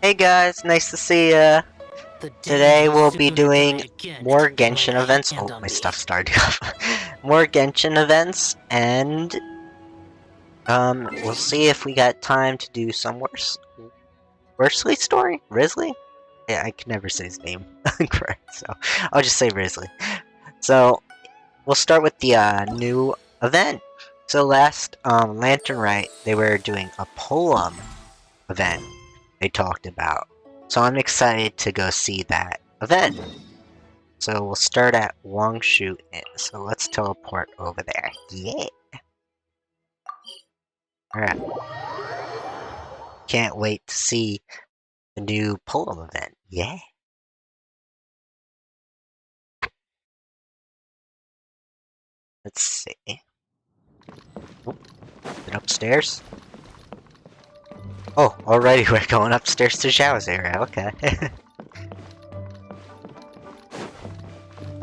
Hey guys, nice to see ya. Today we'll be doing more Genshin events. Oh, my stuff started off. More Genshin events, and we'll see if we got time to do some Worsley story? Risley? Yeah, I can never say his name correct, so I'll just say Risley. So we'll start with the new event. So last Lantern Rite, they were doing a poem event they talked about. So I'm excited to go see that event. So we'll start at Wangshu Inn. So let's teleport over there. Yeah! Alright. Can't wait to see the new poem event. Yeah! Let's see. Oh, is it upstairs? Oh, already we're going upstairs to Zhao's area. Okay.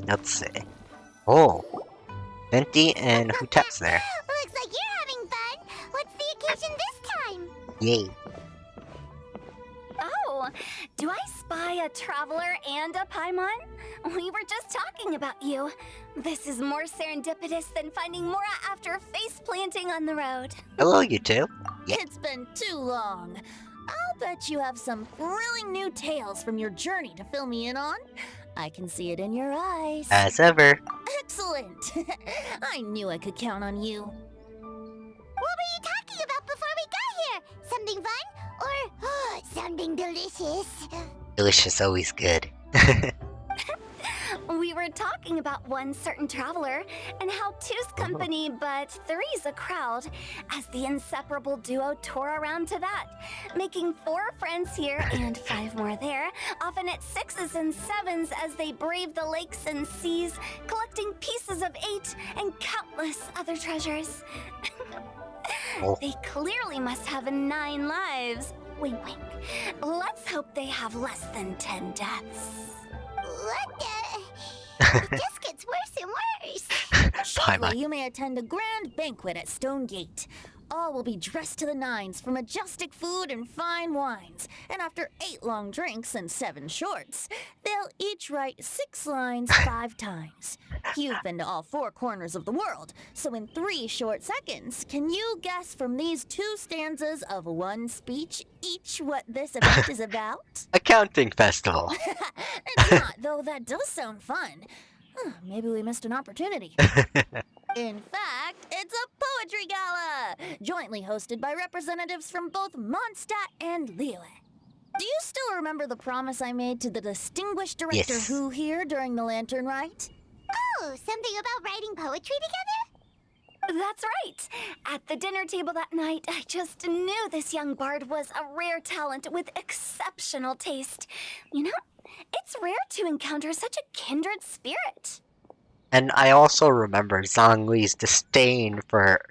Let's see. Oh, Venti and Hu Tao's there. Looks like you're having fun. What's the occasion this time? Yay. Oh, do I spy a traveler and a Paimon? We were just talking about you. This is more serendipitous than finding Mora after face planting on the road. Hello, you two. Yeah. It's been too long. I'll bet you have some thrilling new tales from your journey to fill me in on. I can see it in your eyes. As ever. Excellent. I knew I could count on you. What were you talking about before we got here? Something fun? Or something delicious? Delicious, always good. We were talking about one certain traveler and how two's company but three's a crowd, as the inseparable duo tore around to that, making 4 friends here and 5 more there, often at 6s and 7s as they brave the lakes and seas, collecting pieces of 8 and countless other treasures. Oh. They clearly must have 9 lives. Wink, wink. Let's hope they have less than 10 deaths. What the? It just gets worse and worse. Shortly, you may attend a grand banquet at Stone Gate. All will be dressed to the nines for majestic food and fine wines. And after 8 long drinks and 7 shorts, they'll each write 6 lines 5 times. You've been to all 4 corners of the world, so in 3 short seconds, can you guess from these 2 stanzas of 1 speech each what this event is about? Accounting festival. It's not, though that does sound fun. Maybe we missed an opportunity. In fact, it's a poetry gala, jointly hosted by representatives from both Mondstadt and Liyue. Do you still remember the promise I made to the distinguished director Yes. Hu here during the Lantern Rite? Oh, something about writing poetry together? That's right! At the dinner table that night, I just knew this young bard was a rare talent with exceptional taste. You know, it's rare to encounter such a kindred spirit. And I also remember Zhongli's disdain for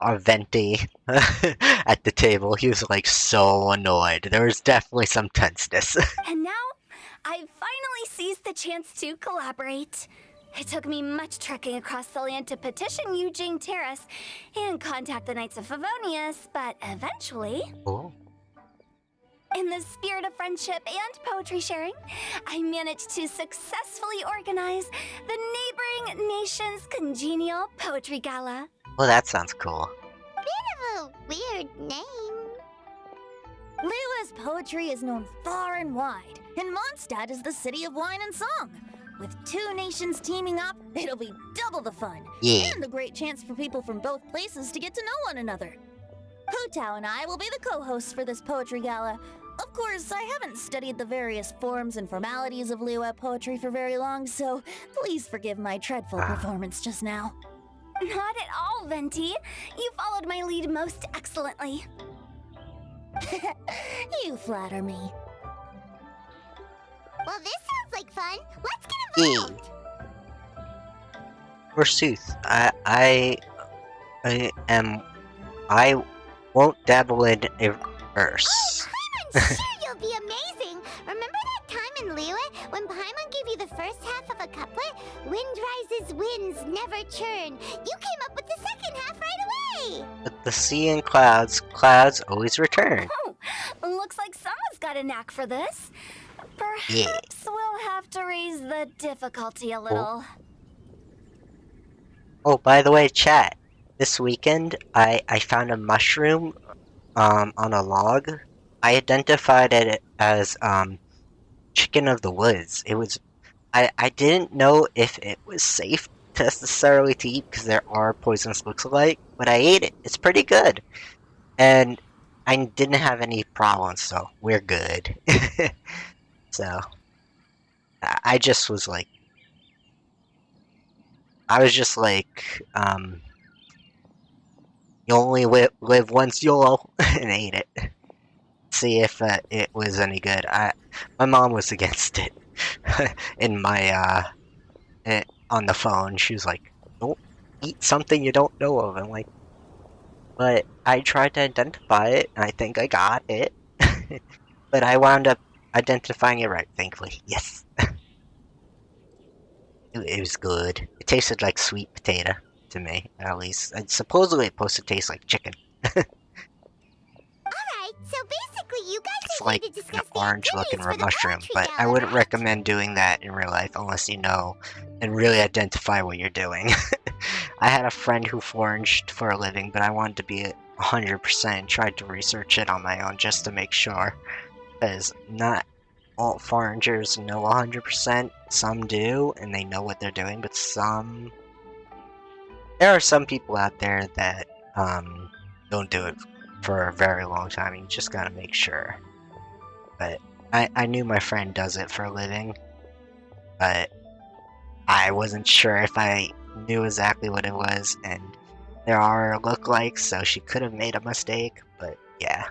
Venti at the table. He was like so annoyed. There was definitely some tenseness. And now, I've finally seized the chance to collaborate. It took me much trekking across the land to petition Eugene Terrace and contact the Knights of Favonius, but eventually, Oh. in the spirit of friendship and poetry sharing, I managed to successfully organize the neighboring nation's congenial poetry gala. Well, that sounds cool. Bit of a weird name. Liyue's poetry is known far and wide, and Mondstadt is the city of wine and song. With 2 nations teaming up, it'll be double the fun. Yeah. And a great chance for people from both places to get to know one another. Hu Tao and I will be the co-hosts for this poetry gala. Of course, I haven't studied the various forms and formalities of Liyue poetry for very long, so please forgive my dreadful performance just now. Not at all, Venti. You followed my lead most excellently. You flatter me. Well, this sounds like fun. Let's get involved. Forsooth, I won't dabble in a verse. I'm sure you'll be amazing. Remember that time in Liyue when Paimon gave you the first half of a couplet? Wind rises, winds never churn. You came up with the second half right away. But the sea and clouds always return. Oh, looks like someone's got a knack for this. Yeah. Perhaps we'll have to raise the difficulty a little. Oh, by the way, chat. This weekend, I found a mushroom, on a log. I identified it as, chicken of the woods. I didn't know if it was safe necessarily to eat because there are poisonous looks-alike, but I ate it. It's pretty good. And I didn't have any problems, so we're good. So, I just was like, you only live once, YOLO, and ate it. See if it was any good. My mom was against it. In my on the phone, she was like, "Don't eat something you don't know of." I'm like, but I tried to identify it, and I think I got it. But I wound up identifying it right, thankfully. Yes. It was good. It tasted like sweet potato to me, at least. And supposedly it's supposed to taste like chicken. Alright, so basically you guys It's are like here to an discuss the orange-looking activities for the mushroom, poetry but I gala, wouldn't right? recommend doing that in real life unless you know and really identify what you're doing. I had a friend who foraged for a living, but I wanted to be 100% and tried to research it on my own just to make sure, because not all foragers know 100%. Some do, and they know what they're doing, but there are some people out there that don't do it for a very long time. You just gotta make sure. But I knew my friend does it for a living, but I wasn't sure if I knew exactly what it was, and there are lookalikes, so she could have made a mistake, but yeah.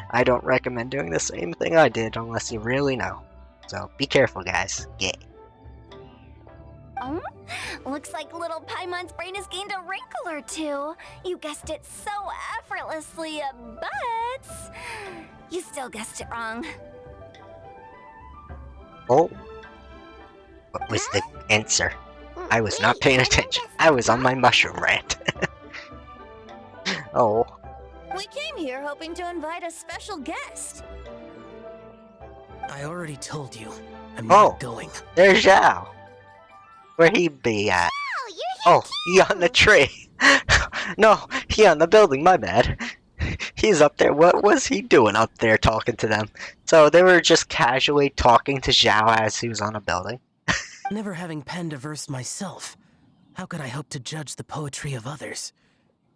I don't recommend doing the same thing I did unless you really know. So be careful, guys. Yeah. Oh, looks like little Paimon's brain has gained a wrinkle or two. You guessed it so effortlessly, but you still guessed it wrong. Oh. What was the answer? I was not paying attention. I was on my mushroom rant. Oh. We came here hoping to invite a special guest. I already told you. I'm Oh. not going. There's Zhao. Where he be at? Oh, you're here Oh, too! he on the tree. No, he on the building, my bad. He's up there. What was he doing up there talking to them? So they were just casually talking to Zhao as he was on a building. Never having penned a verse myself, how could I hope to judge the poetry of others?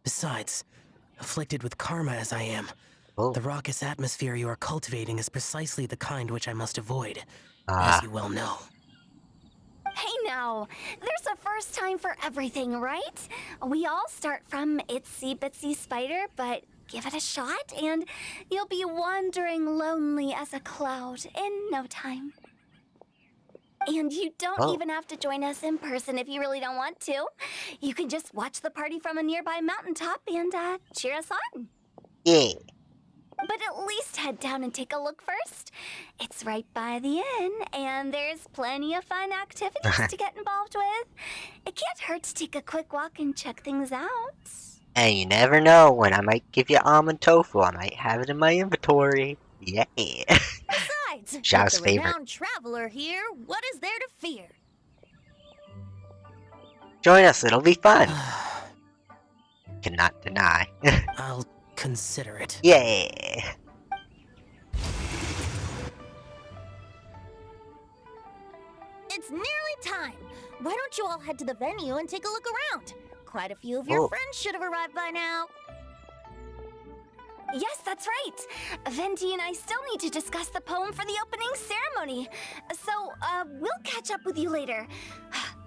Besides, afflicted with karma as I am, Oh. the raucous atmosphere you are cultivating is precisely the kind which I must avoid, Ah. as you well know. Hey now, there's a first time for everything, right? We all start from itsy bitsy spider, but give it a shot and you'll be wandering lonely as a cloud in no time. And you don't even have to join us in person if you really don't want to. You can just watch the party from a nearby mountaintop and cheer us on. Yeah. But at least head down and take a look first. It's right by the inn, and there's plenty of fun activities to get involved with. It can't hurt to take a quick walk and check things out. And you never know when I might give you almond tofu. I might have it in my inventory. Yeah. Besides, Zhao's with the favorite. renowned traveler here, what is there to fear? Join us, it'll be fun. Cannot deny. I'll consider it. Yeah. It's nearly time. Why don't you all head to the venue and take a look around? Quite a few of your Oh. friends should have arrived by now. Yes, that's right. Venti and I still need to discuss the poem for the opening ceremony. So, we'll catch up with you later.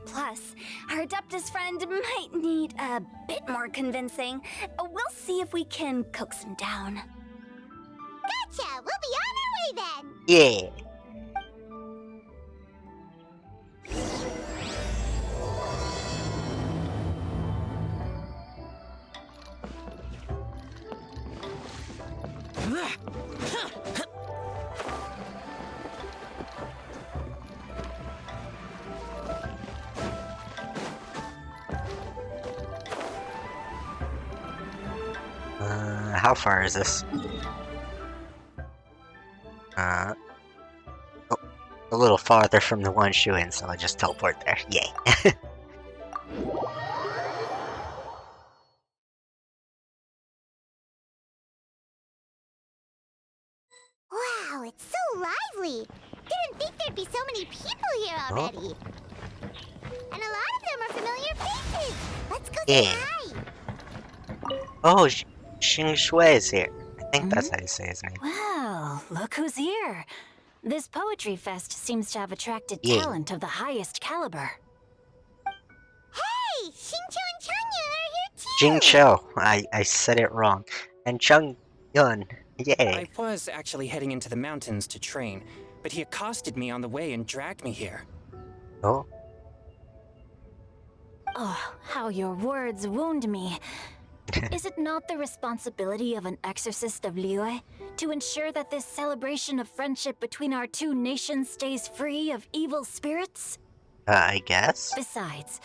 Plus, our Adeptus friend might need a bit more convincing. We'll see if we can coax him down. Gotcha! We'll be on our way then! Yeah. How far is this? Uh, oh, a little farther from the one shoe in, so I'll just teleport there. Yay. Wow, it's so lively. Didn't think there'd be so many people here already. And a lot of them are familiar faces. Let's go say Yeah. hi. Oh, Xing Shui is here. I think that's how you say his name. Well, look who's here. This poetry fest seems to have attracted Yeah. talent of the highest caliber. Hey, Xingqiu and Changyun are here too. Jing Cho. I said it wrong. And Chung Yun. Yay. I was actually heading into the mountains to train, but he accosted me on the way and dragged me here. Oh. Oh, how your words wound me. Is it not the responsibility of an exorcist of Liyue to ensure that this celebration of friendship between our two nations stays free of evil spirits? I guess. Besides,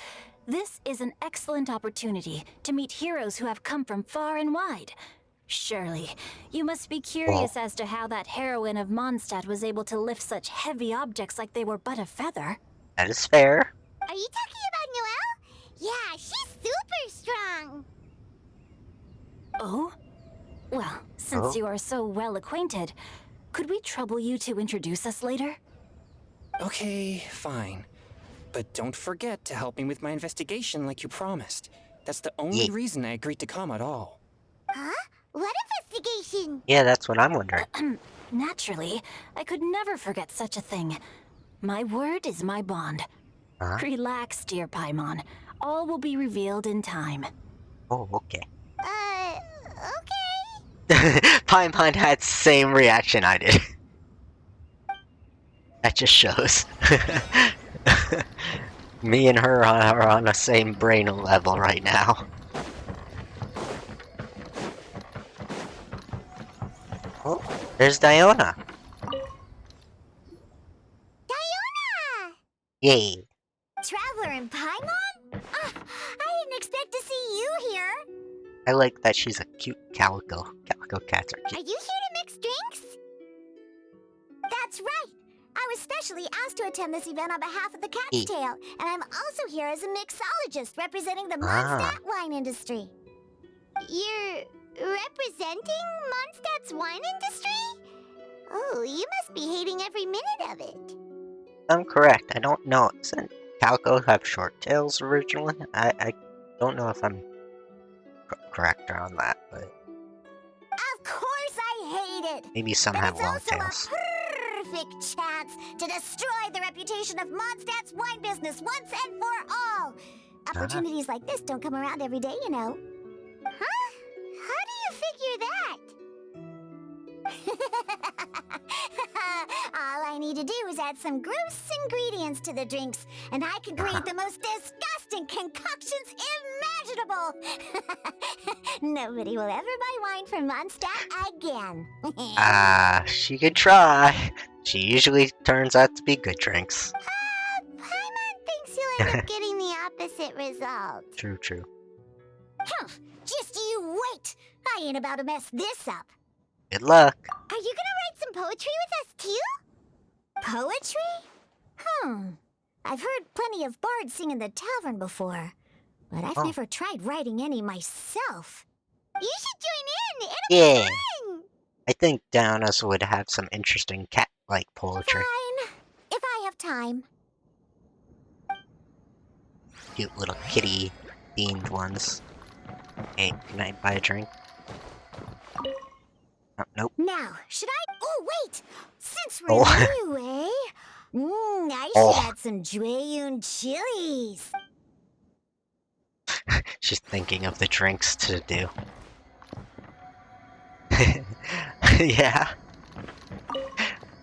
this is an excellent opportunity to meet heroes who have come from far and wide. Surely, you must be curious as to how that heroine of Mondstadt was able to lift such heavy objects like they were but a feather. That is fair. Are you talking about Noelle? Yeah, she's super strong. Oh? Well, since Oh. you are so well acquainted, could we trouble you to introduce us later? Okay, fine. But don't forget to help me with my investigation like you promised. That's the only Yeah. reason I agreed to come at all. Huh? What investigation? Yeah, that's what I'm wondering. Naturally, I could never forget such a thing. My word is my bond. Huh? Relax, dear Paimon. All will be revealed in time. Oh, okay. Okay. Paimon had the same reaction I did. That just shows. Me and her are on the same brain level right now. Oh, there's Diona. Diona! Yay. Traveler in Paimon? I didn't expect to see you here. I like that she's a cute calico. Calico cats are Are cute. you here to mix drinks? That's right. I was specially asked to attend this event on behalf of the Cat's Tail, and I'm also here as a mixologist representing the Mondstadt wine industry. You're representing Mondstadt's wine industry? Oh, you must be hating every minute of it. I'm correct. I don't know. Doesn't calico have short tails originally? I don't know if I'm correct on that, but Of course I hate it. maybe some But have it's long also tails. a perfect chance to destroy the reputation of Mondstadt's wine business once and for all. Opportunities like this don't come around every day, you know. Huh? How do you figure that? All I need to do is add some gross ingredients to the drinks, and I can create the most disgusting concoctions imaginable. Nobody will ever buy wine from Mondstadt again. She could try. She usually turns out to be good drinks. Paimon thinks you'll end up getting the opposite result. True, true. Just you wait! I ain't about to mess this up. Good luck. Are you gonna write some poetry with us too? Poetry? I've heard plenty of bards sing in the tavern before, but I've never tried writing any myself. You should join in! It'll Yeah. be fun! I think Downas would have some interesting cat-like poetry. Fine. If I have time. Cute little kitty-themed ones. Hey, can I buy a drink? Oh, nope. Now, should I... Oh, wait! Since we're new, eh? I should add some Jueyun chilies. She's thinking of the drinks to do. Yeah.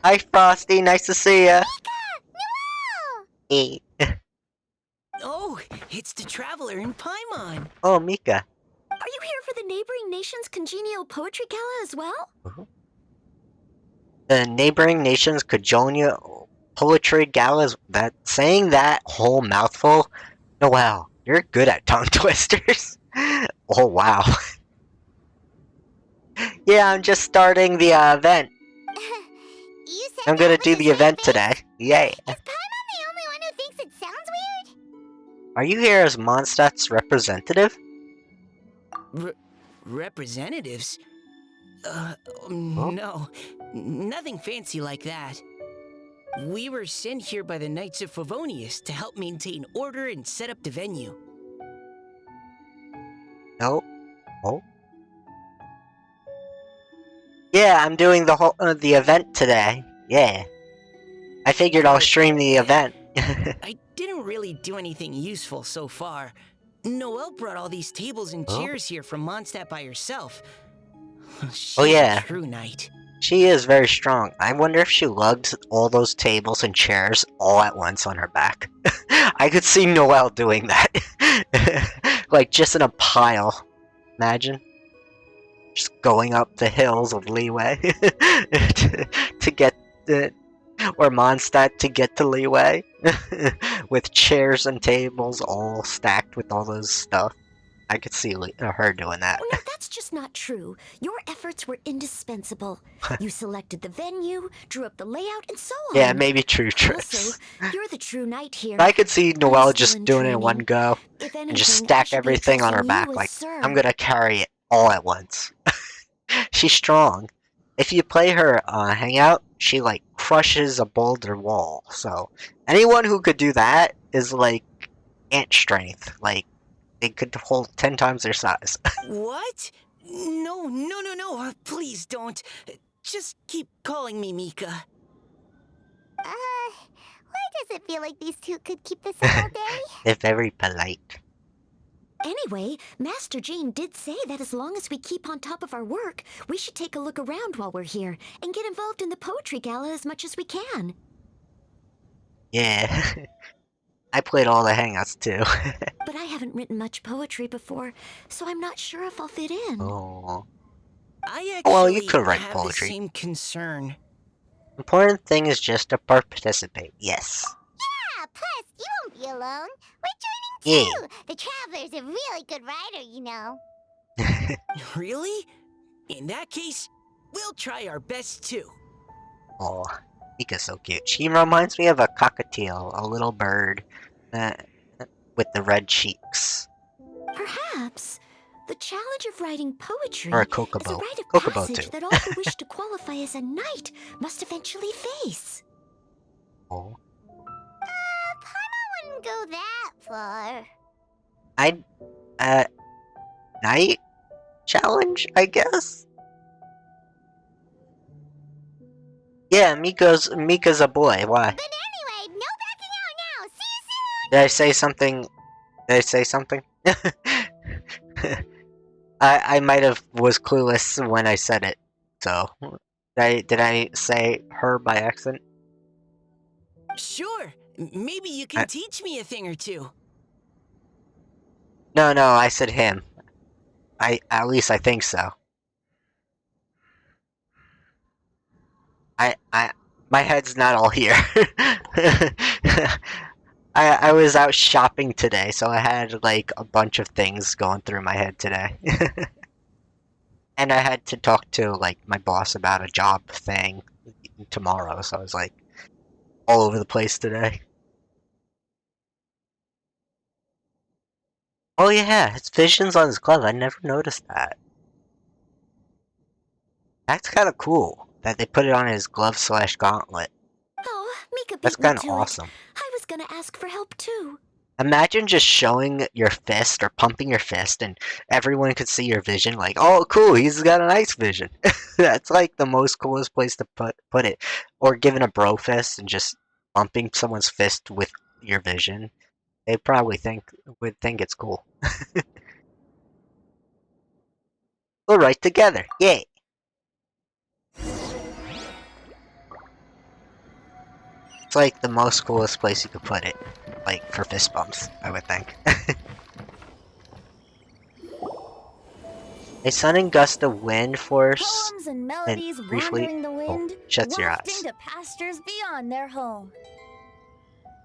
Hi, Frosty. Nice to see ya. Noelle! Hey. Oh, it's the traveler in Paimon. Oh, Mika. Are you here for the neighboring nation's congenial poetry gala as well? The neighboring nations congenial poetry galas. That saying that whole mouthful. Noelle, you're good at tongue twisters. Oh wow. Yeah, I'm just starting the event. You said I'm that gonna with do a the straight event face? today. Yay. Is Paimon the only one who thinks it sounds weird? Are you here as Mondstadt's representative? Representatives? Oh. No. Nothing fancy like that. We were sent here by the Knights of Favonius to help maintain order and set up the venue. No. Oh. Yeah, I'm doing the event today. Yeah. I figured I'll stream the event. I didn't really do anything useful so far. Noelle brought all these tables and chairs here from Mondstadt by herself. She's yeah. a true knight. She is very strong. I wonder if she lugged all those tables and chairs all at once on her back. I could see Noelle doing that. Like, just in a pile. Imagine. Just going up the hills of Leeway to get the... Or Mondstadt to get to Leeway. With chairs and tables all stacked with all those stuff. I could see her doing that. Oh, no, that's just not true. Your efforts were indispensable. You selected the venue, drew up the layout, and so on. Yeah, maybe true tricks. Also, you're the true knight here. I could see Noelle still just in doing it in one training. go. If And just anything, I stack should be everything on her addressing you back. as Like, sir. I'm gonna carry it all at once. She's strong. If you play her Hangout, she like crushes a boulder wall. So anyone who could do that is like ant strength. Like they could hold 10 times their size. What? No. Please don't. Just keep calling me Mika. Why does it feel like these two could keep this up all day? They're very polite. Anyway, Master Jane did say that as long as we keep on top of our work, we should take a look around while we're here and get involved in the poetry gala as much as we can. Yeah. I played all the Hangouts too. But I haven't written much poetry before, so I'm not sure if I'll fit in. Oh. I actually Well, you could write have poetry. the same concern. Important thing is just to participate. Yes. Yeah, plus, you won't be alone. We're Yeah. joining too. The Traveler's a really good writer, you know. Really? In that case, we'll try our best too. Oh, Mika's so cute. She reminds me of a cockatiel, a little bird with the red cheeks. Perhaps the challenge of writing poetry Or a is a kokobo. rite of Kokobo passage too. that all who wish to qualify as a knight must eventually face. Oh. Paimon wouldn't go that far. Night challenge, I guess? Yeah, Mika's a boy. Why? But anyway, no backing out now. See you soon. Did I say something? Did I say something? I might have was clueless when I said it. So, did I say her by accident? Sure. Maybe you can teach me a thing or two. No, I said him. At least I think so. My head's not all here. I was out shopping today, so I had like a bunch of things going through my head today. And I had to talk to like my boss about a job thing tomorrow, so I was like all over the place today. Oh yeah, it's visions on his glove. I never noticed that. That's kind of cool that they put it on his glove / gauntlet. Oh, Mika beat That's me kind of to it. awesome. I was gonna ask for help too. Imagine just showing your fist or pumping your fist and everyone could see your vision like, oh cool, he's got a nice vision. That's like the most coolest place to put it. Or giving a bro fist and just bumping someone's fist with your vision. They probably would think it's cool. We'll write together. Yay! It's like the most coolest place you could put it. Like, for fist bumps, I would think. A sudden gust of wind force Poems and melodies briefly wandering the wind, shuts your wafting eyes. to pastures beyond their home.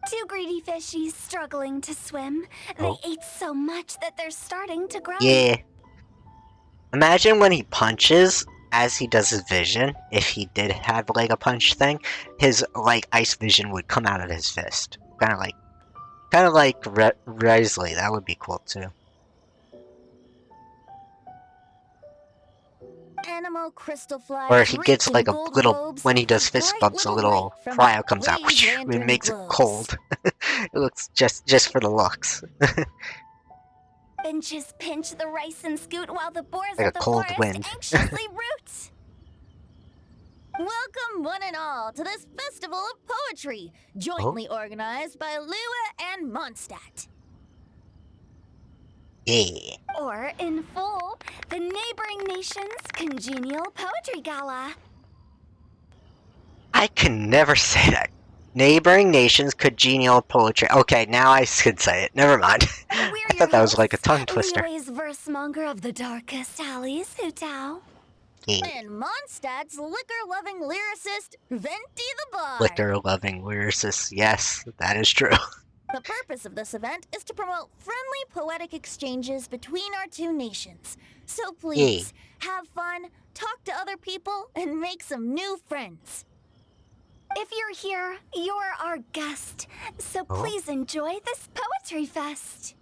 Two greedy fishies struggling to swim. Oh. They ate so much that they're starting to grow. Yeah. Imagine when he punches, as he does his vision, if he did have like a punch thing, his like ice vision would come out of his fist. Kind of like Risley. That would be cool too. Animal crystal flies Or he reek gets in like a gold little, globes when he does with fist bright bumps, a little light from cryo comes out. blaze It lantern makes it glows. cold. It looks just for the looks. Benches pinch the rice and scoot while the boars Like of a the cold forest wind. anxiously root. Welcome, one and all, to this festival of poetry, jointly organized by Lua and Mondstadt. Yeah. Or, in full, the neighboring nation's congenial poetry gala. I can never say that. Neighboring nations congenial poetry. Okay, now I could say it. Never mind. We're I thought that was like a tongue twister. Liyue's verse monger of the darkest alleys, Hu Tao. Yeah. And Mondstadt's liquor-loving lyricist, Venti the Bard. Liquor-loving lyricist. Yes, that is true. The purpose of this event is to promote friendly poetic exchanges between our two nations. So please, have fun, talk to other people, and make some new friends. If you're here, you're our guest. So please enjoy this poetry fest.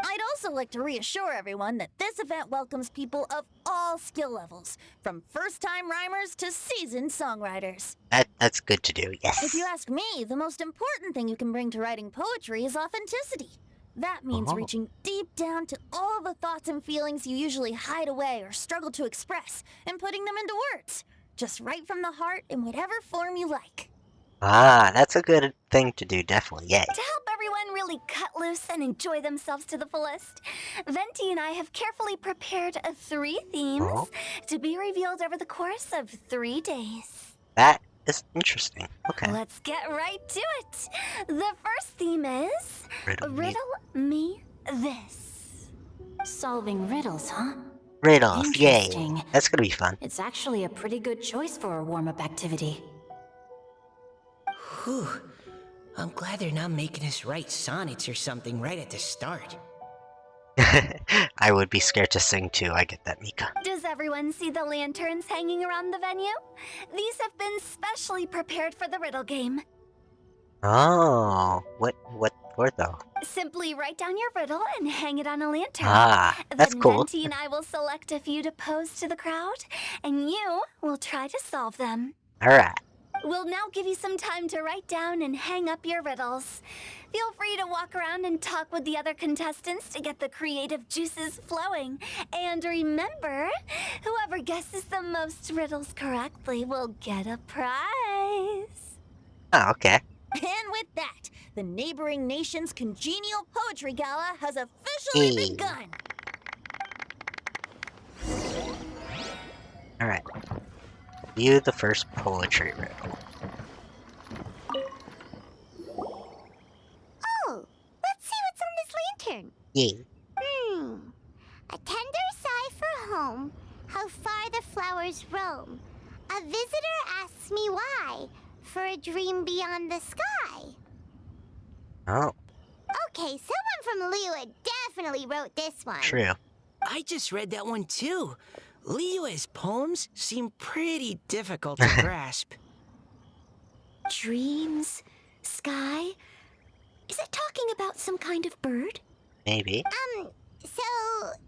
I'd also like to reassure everyone that this event welcomes people of all skill levels, from first-time rhymers to seasoned songwriters. That's good to do, yes. If you ask me, the most important thing you can bring to writing poetry is authenticity. That means reaching deep down to all the thoughts and feelings you usually hide away or struggle to express, and putting them into words. Just write from the heart in whatever form you like. Ah, that's a good thing to do, definitely, yay. To help everyone really cut loose and enjoy themselves to the fullest, Venti and I have carefully prepared 3 themes to be revealed over the course of 3 days. That is interesting. Okay. Let's get right to it. The first theme is Riddle Me This. Solving riddles, huh? Riddles, yay. Interesting. That's gonna be fun. It's actually a pretty good choice for a warm-up activity. Whew. I'm glad they're not making us write sonnets or something right at the start. I would be scared to sing too, I get that, Mika. Does everyone see the lanterns hanging around the venue? These have been specially prepared for the riddle game. Oh, what for though? Simply write down your riddle and hang it on a lantern. Ah, that's then cool. Venti and I will select a few to pose to the crowd, and you will try to solve them. Alright. We'll now give you some time to write down and hang up your riddles. Feel free to walk around and talk with the other contestants to get the creative juices flowing. And remember, whoever guesses the most riddles correctly will get a prize. Oh, okay. And with that, the neighboring nation's congenial poetry gala has officially begun. Alright. View the first poetry riddle. Oh, let's see what's on this lantern. Yay. A tender sigh for home, how far the flowers roam. A visitor asks me why, for a dream beyond the sky. Oh, Okay, someone from Liyue definitely wrote this one. true. I just read that one too. Liyue's poems seem pretty difficult to grasp. Dreams? Sky? Is it talking about some kind of bird? Maybe. So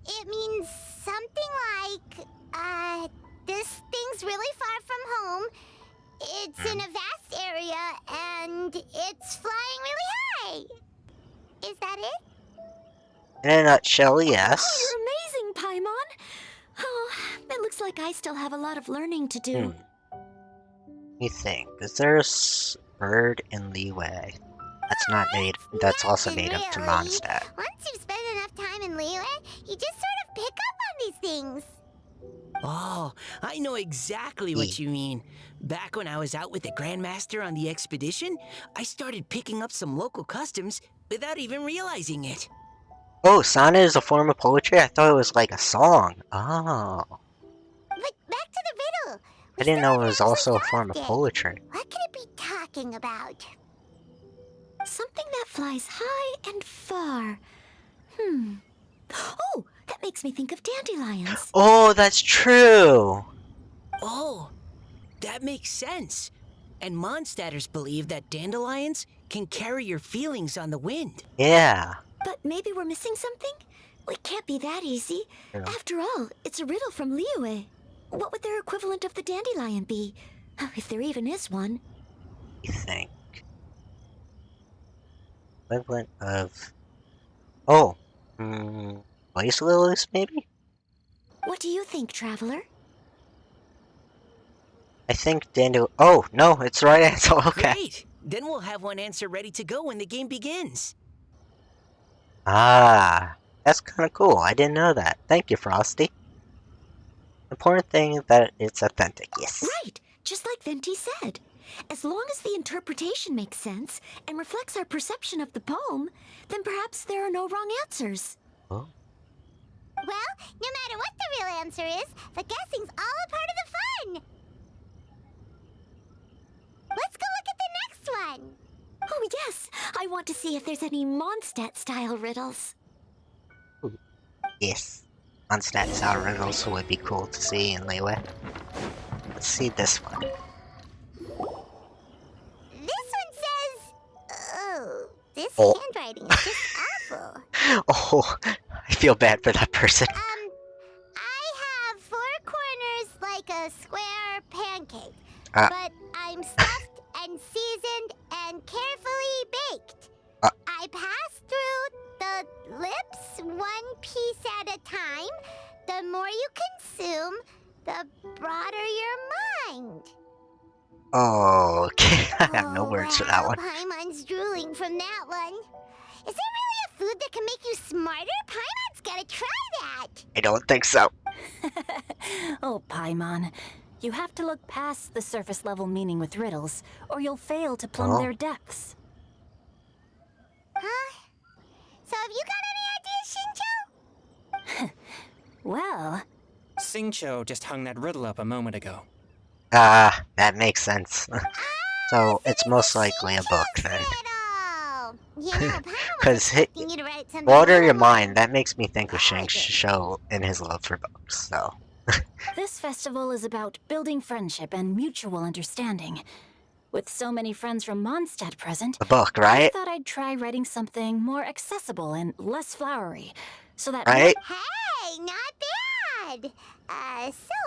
it means something like, this thing's really far from home. It's in a vast area, and it's flying really high. Is that it? In a nutshell, Oh, yes. you're amazing, Paimon. Oh, it looks like I still have a lot of learning to do. Let me think. Is there a bird in Liyue? That's not made. That's also Nothing native to really. Mondstadt. Once you've spent enough time in Liyue, you just sort of pick up on these things. Oh, I know exactly what you mean. Back when I was out with the Grandmaster on the expedition, I started picking up some local customs without even realizing it. Oh, sonnet is a form of poetry? I thought it was like a song. Oh. But back to the riddle. I didn't know it was also a form of poetry. What could it be talking about? Something that flies high and far. Oh, that makes makes me think of dandelions. Oh, that's true. Oh, that makes sense. And Mondstadters believe that dandelions can carry your feelings on the wind. Yeah. But maybe we're missing something? It can't be that easy. Yeah. After all, it's a riddle from Liyue. What would their equivalent of the dandelion be? If there even is one. You think? Equivalent of... Oh. Ice lilies, maybe? What do you think, Traveler? I think dandelion... Oh, no, it's the right answer. Okay. Great! Then we'll have one answer ready to go when the game begins. Ah. That's kind of cool. I didn't know that. Thank you, Frosty. Important thing is that it's authentic, yes. Right, just like Venti said. As long as the interpretation makes sense and reflects our perception of the poem, then perhaps there are no wrong answers. Oh. Well, no matter what the real answer is, the guessing's all a part of the fun. Let's go look at the next one. Oh, yes. I want to see if there's any Mondstadt-style riddles. Yes. Mondstadt style riddles would be cool to see in Liyue. Let's see this one. This one says... Oh, this Oh. handwriting is just awful. Oh, I feel bad for that person. I have 4 corners like a square pancake, Ah. but I'm stuffed and seasoned and carefully baked. Ah. I pass through the lips one piece at a time. The more you consume, the broader your mind. Oh, okay. I have no words for that one. Paimon's drooling from that one. Is there really a food that can make you smarter? Paimon's gotta try that. I don't think so. Oh, Paimon. You have to look past the surface level meaning with riddles, or you'll fail to plumb Oh. their depths. Huh? So have you got any ideas, Shinjo? Well, Singcho just hung that riddle up a moment ago. Ah, that makes sense. So, it's most likely a book then. You know, Paimon was 'Cause expecting you to write something Water your along mind, that makes me think of Shinjo and his love for books, so. this festival is about building friendship and mutual understanding. With so many friends from Mondstadt present, A book, I right? thought I'd try writing something more accessible and less flowery, so that Right? Hey, not bad.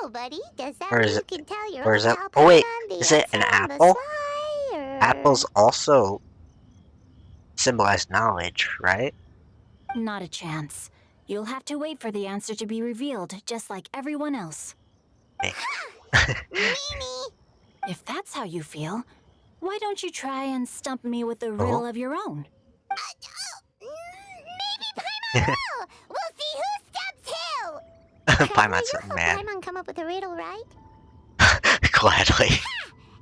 So, buddy, does that Or mean is you it- can tell your or is own it- pal oh, wait, Paimon the is it an answer on the apple? sly, or... Apples also symbolize knowledge, right? Not a chance. You'll have to wait for the answer to be revealed, just like everyone else. Mimi! If that's how you feel, why don't you try and stump me with a riddle of your own? Maybe Paimon will! We'll see who stumps who! Paimon's You so help mad. Paimon come up with a riddle, right? Gladly.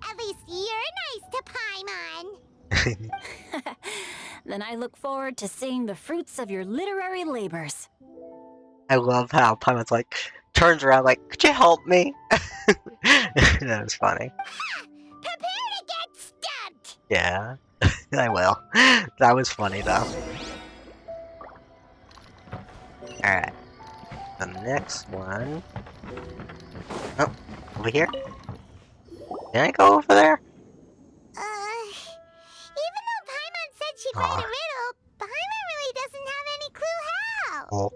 At least you're nice to Paimon. Then I look forward to seeing the fruits of your literary labors. I love how Paimon's like, turns around like, could you help me? That was funny. Prepare to get stumped! Yeah, I will. That was funny though. Alright. The next one. Oh, over here? Did I go over there? Even though Paimon said she'd write Aw. a riddle, Paimon really doesn't have any clue how. Oh,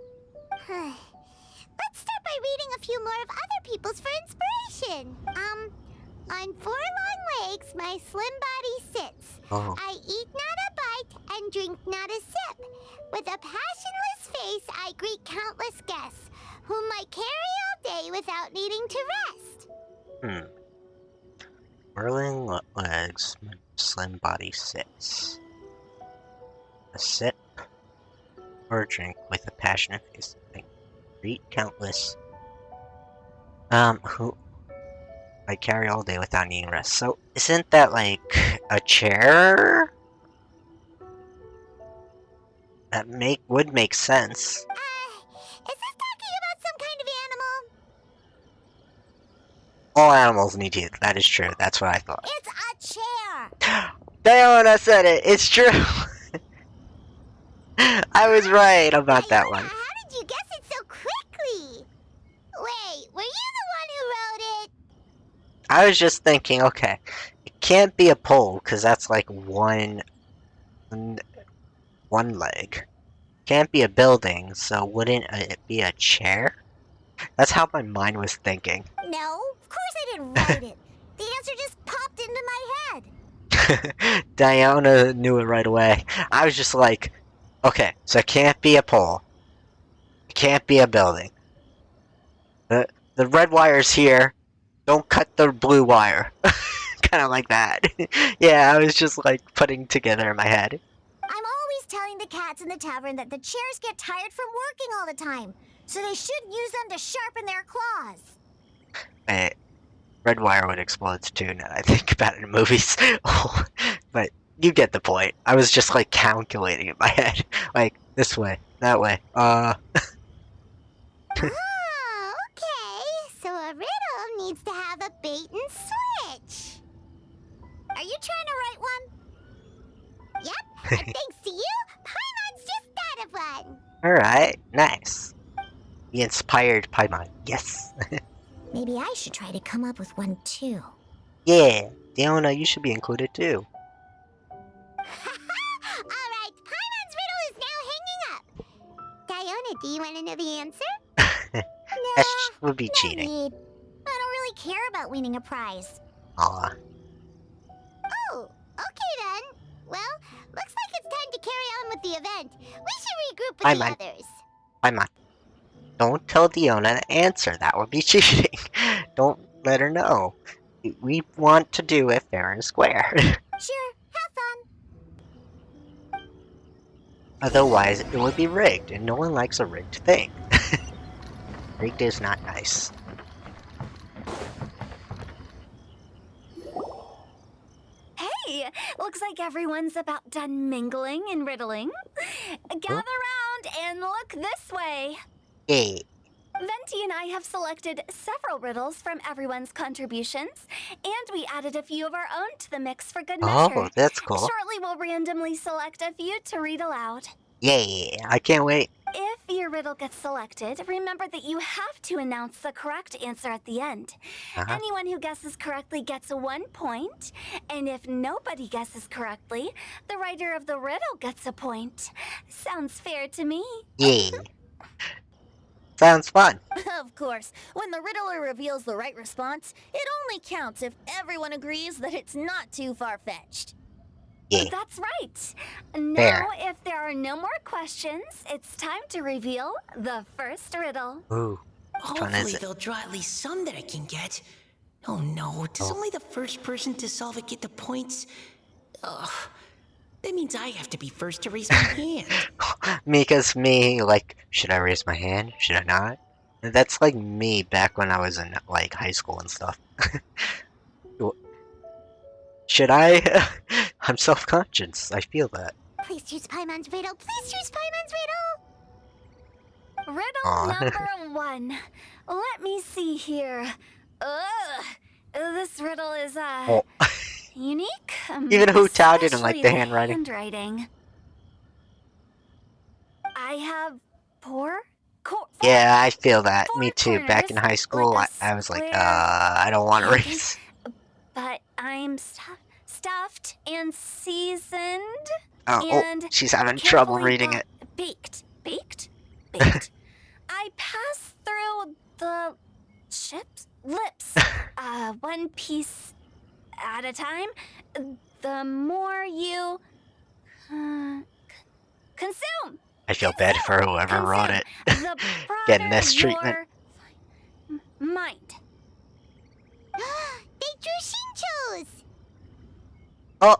Let's start by reading a few more of other people's for inspiration. On 4 long legs, my slim body sits. oh. I eat not a bite and drink not a sip. With a passionless face, I greet countless guests, whom I carry all day without needing to rest. Whirling legs, slim body sits. A sip or a drink with a passionate face. I greet countless. Who I carry all day without needing rest. So, isn't that like a chair? That would make sense. Is this talking about some kind of animal? All animals need teeth. That is true. That's what I thought. It's a chair. Diona said it. It's true. I was right about that Diona, one. how did you guess it so quickly? I was just thinking, okay, it can't be a pole because that's like one leg. Can't be a building, so wouldn't it be a chair? That's how my mind was thinking. No, of course I didn't write it. The answer just popped into my head. Diana knew it right away. I was just like, okay, so it can't be a pole. It can't be a building. The red wire's here. Don't cut the blue wire. Kind of like that. Yeah, I was just like putting together in my head. I'm always telling the cats in the tavern that the chairs get tired from working all the time, so they should use them to sharpen their claws. Wait, red wire would explode too now that I think about it in movies. But you get the point. I was just like calculating in my head. Like, this way, that way. Oh, okay. So a riddle needs to have a bait and switch. Are you trying to write one? Yep, and thanks to you, Paimon's just thought of one. Alright, nice. The inspired Paimon, yes. Maybe I should try to come up with one too. Yeah, Diona, you should be included too. Alright, Paimon's riddle is now hanging up. Diona, do you want to know the answer? That would be No cheating. need. I don't really care about winning a prize. Aw. Oh, okay then. Well, looks like it's time to carry on with the event. We should regroup with the Paimon. others. Paimon. Don't tell Diona the answer, that would be cheating. Don't let her know. We want to do it fair and square. Sure, have fun. Otherwise, it would be rigged, and no one likes a rigged thing. Rigged is not nice. Hey, looks like everyone's about done mingling and riddling. Gather round and look this way. Yay. Venti and I have selected several riddles from everyone's contributions, and we added a few of our own to the mix for good measure. Oh, that's cool. Shortly, we'll randomly select a few to read aloud. Yay, I can't wait. If your riddle gets selected, remember that you have to announce the correct answer at the end. Anyone who guesses correctly gets 1 point, and if nobody guesses correctly, the writer of the riddle gets a point. Sounds fair to me. Yay. Sounds fun. Of course, when the riddler reveals the right response, it only counts if everyone agrees that it's not too far-fetched. Yay. That's right. Now, Fair. if there are no more questions, it's time to reveal the first riddle. Ooh. Which one is Hopefully it? they'll draw at least some that I can get. Oh no, does only the first person to solve it get the points? Ugh. That means I have to be first to raise my hand. Mika's me, like, should I raise my hand? Should I not? That's like me back when I was in, like, high school and stuff. Should I? I'm self-conscious. I feel that. Please choose Paimon's riddle. Please choose Paimon's riddle. Riddle Aw. number 1. Let me see here. Ugh. This riddle is, Oh. unique. Even Hu Tao didn't like especially the handwriting. handwriting. I have four Yeah, I feel that. Me four too. Back in corners high school, with a I was like, square I don't want to pancake. race. But I'm stuffed and seasoned Oh, and she's having trouble carefully reading it. baked. I pass through the chips lips, one piece at a time. The more you consume, I feel bad for whoever wrote it. the Getting broader this treatment. your mind. They drew Shinchos. Oh,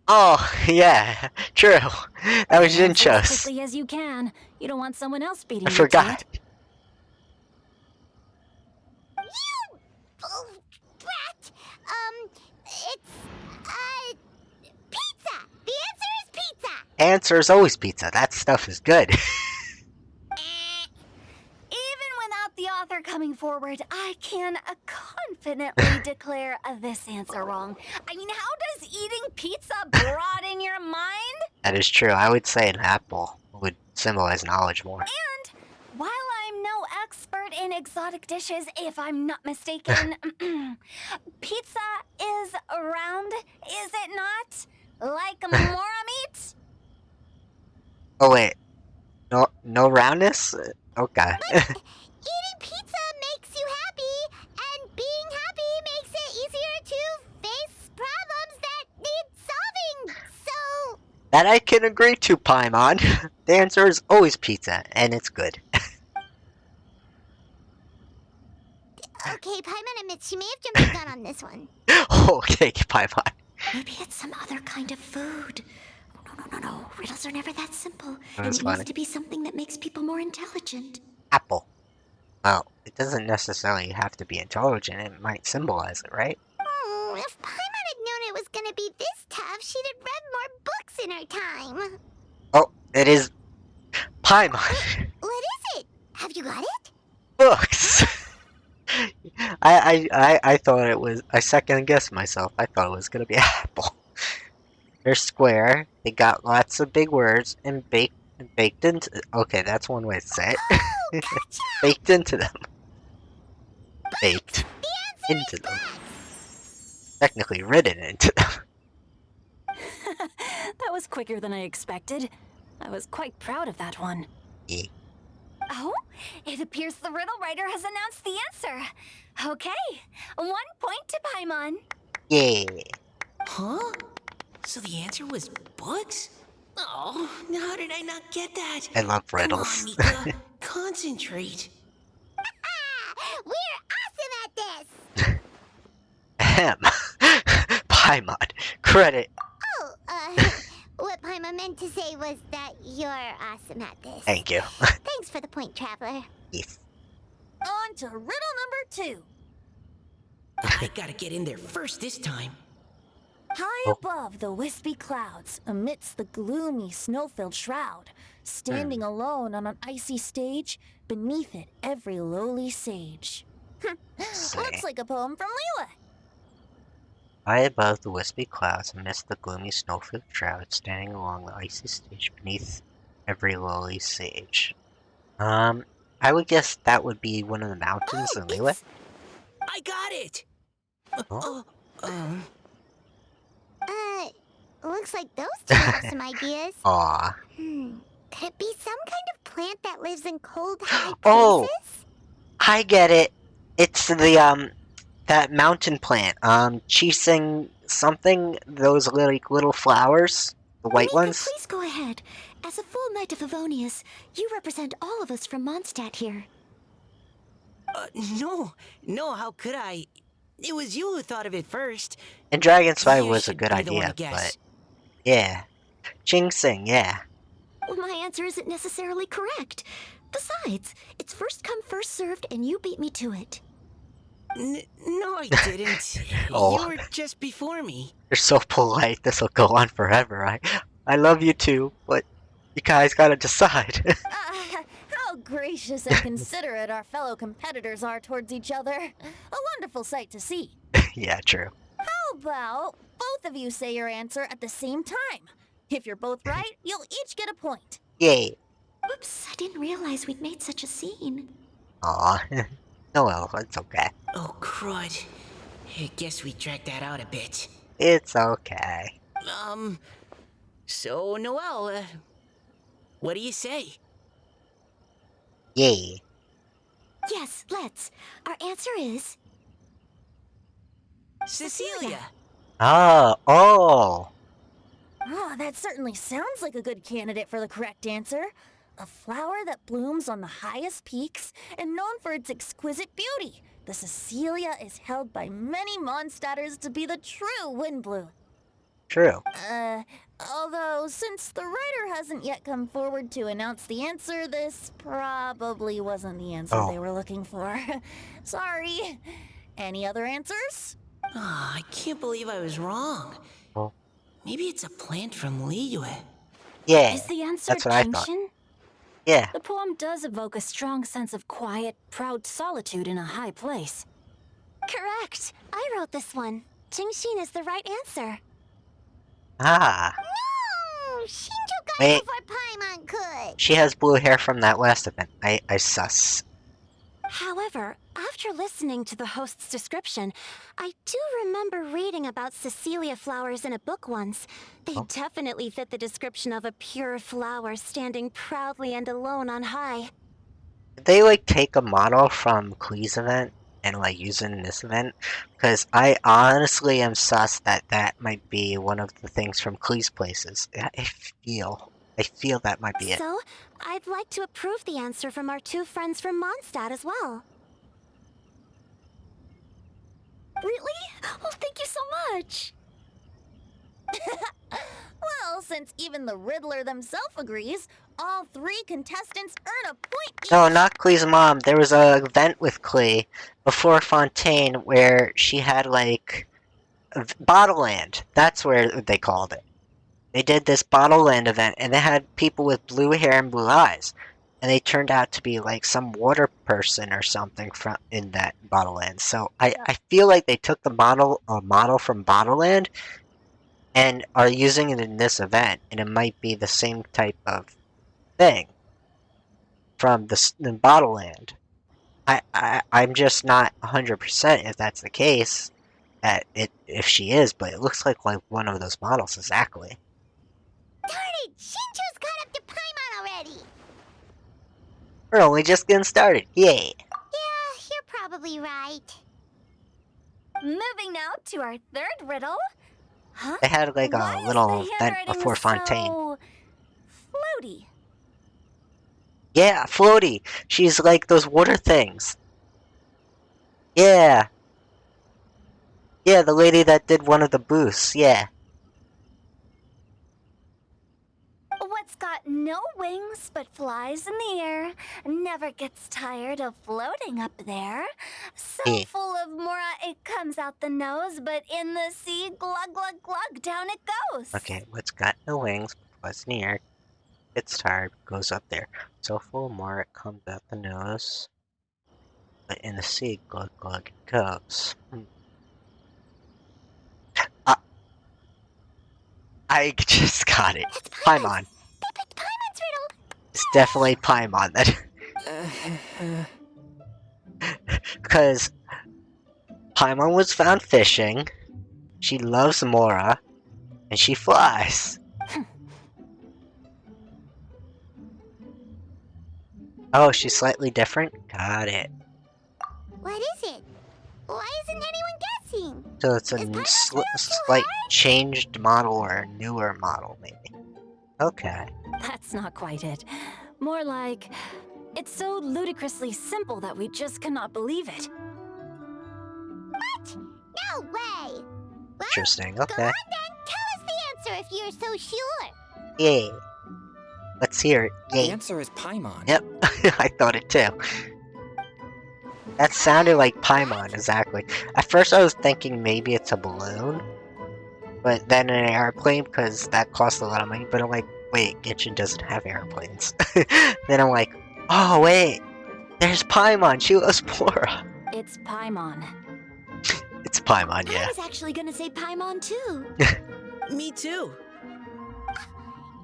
oh, yeah, true. That was Answer as Jinchos. quickly as you can. You don't want someone else beating I you to forgot. it. You brat. It's pizza. The answer is pizza. Answer is always pizza. That stuff is good. Even without the author coming forward, I can confidently declare this answer wrong. I mean, how does eating pizza broaden your mind? That is true. I would say an apple would symbolize knowledge more. And while I'm no expert in exotic dishes, if I'm not mistaken. Pizza is round, is it not? Like mora meat? Oh wait, no roundness? Okay. Eating pizza makes you happy, and being happy makes it easier to face problems that need solving. So, That I can agree to, Paimon. The answer is always pizza, and it's good. okay, Paimon admits she may have jumped the gun on this one. Okay, Paimon. Maybe it's some other kind of food. No. Riddles are never that simple. That's It funny. needs to be something that makes people more intelligent. Apple. Well, it doesn't necessarily have to be intelligent. It might symbolize it, right? If Paimon had known it was gonna be this tough, she'd have read more books in her time. Oh, it is Paimon. What is it? Have you got it? Books. I thought it was. I second guessed myself. I thought it was gonna be apple. They're square. They got lots of big words and baked into. Okay, that's one way to say it. Oh, gotcha! Baked into them. Baked The answer into is them. books. Technically written into them. That was quicker than I expected. I was quite proud of that one. Yeah. Oh, it appears the riddle writer has announced the answer. Okay, 1 point to Paimon. Yeah. Huh? So the answer was books? Oh, how did I not get that? I love Come on, riddles. Mika. Concentrate. We're awesome at this! Ahem. Paimon. Credit. Oh, what Paimon meant to say was that you're awesome at this. Thank you. Thanks for the point, Traveler. Yes. On to riddle number 2. I gotta get in there first this time. High above the wispy clouds, amidst the gloomy snow-filled shroud, standing alone on an icy stage, beneath it every lowly sage. Looks like a poem from Leela. High above the wispy clouds, amidst the gloomy snow-filled shroud, standing along the icy stage beneath every lowly sage. I would guess that would be one of the mountains in Liyue. I got it! Looks like those two have some ideas. Aw. Could it be some kind of plant that lives in cold, high Oh. places? I get it. It's the, that mountain plant. Chiseng something? Those little flowers? The white Mika, ones? please go ahead. As a full knight of Favonius, you represent all of us from Mondstadt here. No, how could I? It was you who thought of it first. And Dragon's Fire You was a should good be the one idea, to guess. but... Yeah. Ginseng, yeah. Well, my answer isn't necessarily correct. Besides, it's first come, first served, and you beat me to it. No, I didn't. Oh. You were just before me. You're so polite, this'll go on forever. I love you too, but you guys gotta decide. How gracious and considerate our fellow competitors are towards each other. A wonderful sight to see. Yeah, true. How about both of you say your answer at the same time? If you're both right, you'll each get a point. Yay. Oops, I didn't realize we'd made such a scene. Aw. Noel, it's okay. Oh, crud. I guess we dragged that out a bit. It's okay. So, Noelle, what do you say? Yay. Yes, let's. Our answer is... Cecilia! Oh. Oh, that certainly sounds like a good candidate for the correct answer. A flower that blooms on the highest peaks and known for its exquisite beauty. The Cecilia is held by many Mondstadters to be the true Windblue. True. Although, since the writer hasn't yet come forward to announce the answer, this probably wasn't the answer they were looking for. Sorry. Any other answers? Oh, I can't believe I was wrong. Oh. Maybe it's a plant from Liyue. Yeah. Is the answer That's what I thought. Jingshin? Yeah. The poem does evoke a strong sense of quiet, proud solitude in a high place. Correct. I wrote this one. Jingshin is the right answer. Ah. No! Shinjo got Wait. it before Paimon could. She has blue hair from that last event. I sus. However, after listening to the host's description, I do remember reading about Cecilia flowers in a book once. They definitely fit the description of a pure flower standing proudly and alone on high. Did they like take a model from Klee's event and like use it in this event? Because I honestly am sus that that might be one of the things from Klee's places. I feel that might be it. So, I'd like to approve the answer from our two friends from Mondstadt as well. Really? Oh, thank you so much. Well, since even the Riddler themselves agrees, all 3 contestants earn a point each. No, not Klee's mom. There was a event with Klee before Fontaine where she had like Bottle Land. That's where they called it. They did this Bottle Land event, and they had people with blue hair and blue eyes, and they turned out to be like some water person or something from in that Bottle Land. So I feel like they took the model from Bottle Land and are using it in this event, and it might be the same type of thing from the Bottle Land. I'm just not 100% if that's the case. If she is, but it looks like one of those models exactly. Darn it! Shinju's caught up to Paimon already! We're only just getting started. Yay! Yeah, you're probably right. Moving now to our 3rd riddle. Huh? They had like Why a is little the event handwriting before Fontaine. so floaty? Yeah, Floaty. She's like those water things. Yeah. Yeah, the lady that did one of the booths. Yeah. What's got no wings but flies in the air, never gets tired of floating up there. So Yeah. full of mora it comes out the nose, but in the sea, glug glug glug, down it goes. Okay, what's got no wings, what's in the air, gets tired, goes up there. So full more, it comes out the nose. But in the sea, glug glug it goes. I just got it. It's Paimon. They picked Paimon's riddle! It's definitely Paimon then. Because Paimon was found fishing, she loves Mora, and she flies. Oh, she's slightly different? Got it. What is it? Why isn't anyone guessing? So it's a Is Paimon's slight riddle too changed model or a newer model, maybe. Okay. That's not quite it. More like, it's so ludicrously simple that we just cannot believe it. What? No way! Well, Interesting, go okay. on then, tell us the answer if you're so sure. Yay. Let's hear it. The Yay. answer is Paimon. Yep, I thought it too. That sounded like Paimon, exactly. At first I was thinking maybe it's a balloon, but then an airplane, because that costs a lot of money, but I'm like, wait, Genshin doesn't have airplanes. Then I'm like, oh wait, there's Paimon, she loves Mora. It's Paimon. It's Paimon, I yeah. was actually gonna say Paimon too. Me too.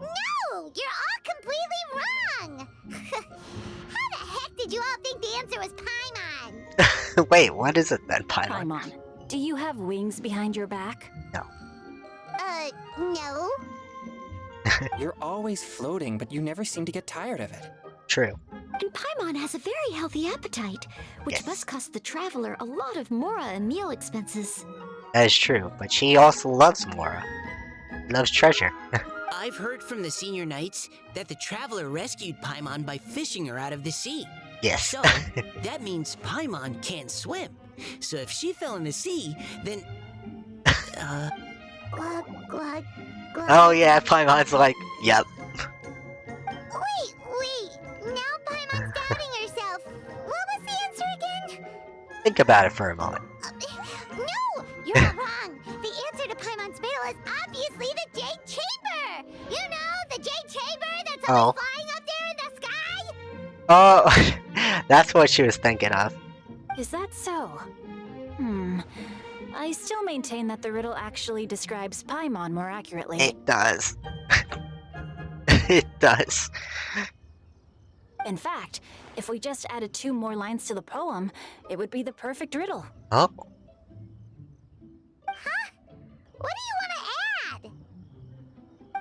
No, you're all completely wrong. How the heck did you all think the answer was Paimon? Wait, what is it then, Paimon? Paimon, do you have wings behind your back? No. You're always floating, but you never seem to get tired of it. True. And Paimon has a very healthy appetite, which Yes. must cost the traveler a lot of Mora and meal expenses. That is true, but she also loves Mora. Loves treasure. I've heard from the senior knights that the traveler rescued Paimon by fishing her out of the sea. Yes. So, that means Paimon can't swim. So if she fell in the sea, then... Glug, glug, glug. Oh yeah, Paimon's like, yep. Wait. Now Paimon's doubting herself. What was the answer again? Think about it for a moment. No, you're all wrong. The answer to Paimon's riddle is obviously the Jade Chamber. You know, the Jade Chamber that's always flying up there in the sky. Oh, that's what she was thinking of. Is that so? I still maintain that the riddle actually describes Paimon more accurately. It does. It does. In fact, if we just added 2 more lines to the poem, it would be the perfect riddle. Oh. What do you want to add?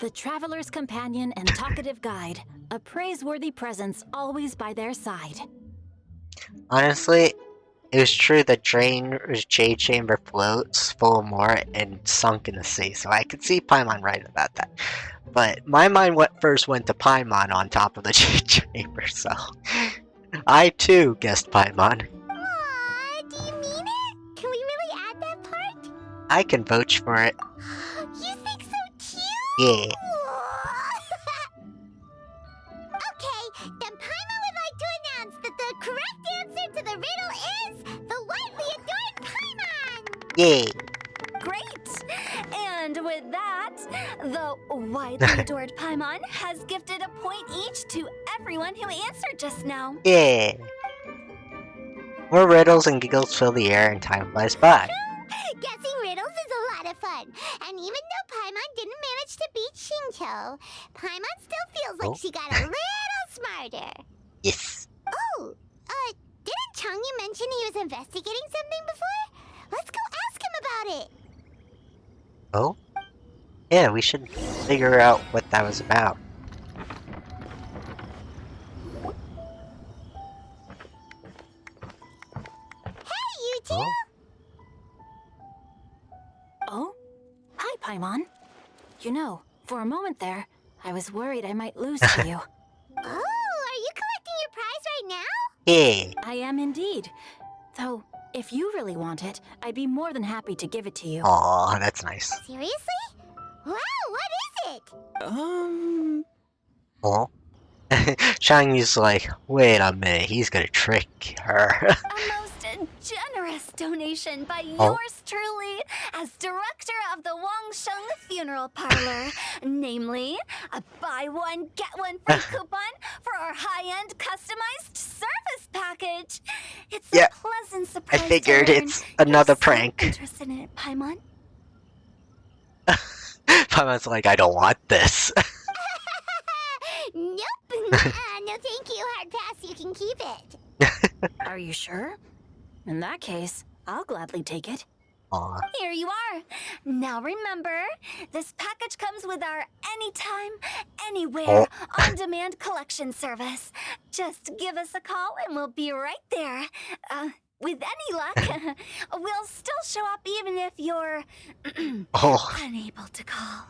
The traveler's companion and talkative guide, a praiseworthy presence always by their side. Honestly, it was true that Jade Chamber floats full of more and sunk in the sea, so I could see Paimon right about that. But my mind first went to Paimon on top of the Jade Chamber, so I too guessed Paimon. Aw, do you mean it? Can we really add that part? I can vote for it. You think so too? Yeah. Okay, then Paimon would like to announce that the correct answer to the riddle is the widely adored Paimon! Yay. Great! And with that, the widely adored Paimon has gifted a point each to everyone who answered just now. Yeah. More riddles and giggles fill the air and time flies by. Guessing riddles is a lot of fun, and even though Paimon didn't manage to beat Shinto, Paimon still feels like she got a little smarter. Yes. Oh, didn't Changyu mention he was investigating something before? Let's go ask him about it. Oh? Yeah, we should figure out what that was about. Hey, you two! Oh. Oh? Hi, Paimon. You know, for a moment there, I was worried I might lose to you. Oh, are you collecting your prize right now? Yeah. I am indeed. Though, if you really want it, I'd be more than happy to give it to you. Aw, that's nice. Seriously? Wow, what is it? Oh. Changyu's like, wait a minute, he's gonna trick her. A most generous donation by yours truly as director of the Wangsheng Funeral Parlor. Namely, a buy one, get one free coupon for our high-end customized service package. It's Yeah, a pleasant surprise. I figured to learn it's another you're so prank. interested in it, Paimon. Paimon's like, I don't want this. Nope. No thank you, hard pass. You can keep it. Are you sure? In that case, I'll gladly take it. Aw. Here you are. Now remember, this package comes with our anytime, anywhere, on-demand collection service. Just give us a call and we'll be right there. With any luck, we'll still show up even if you're Oh. unable to call.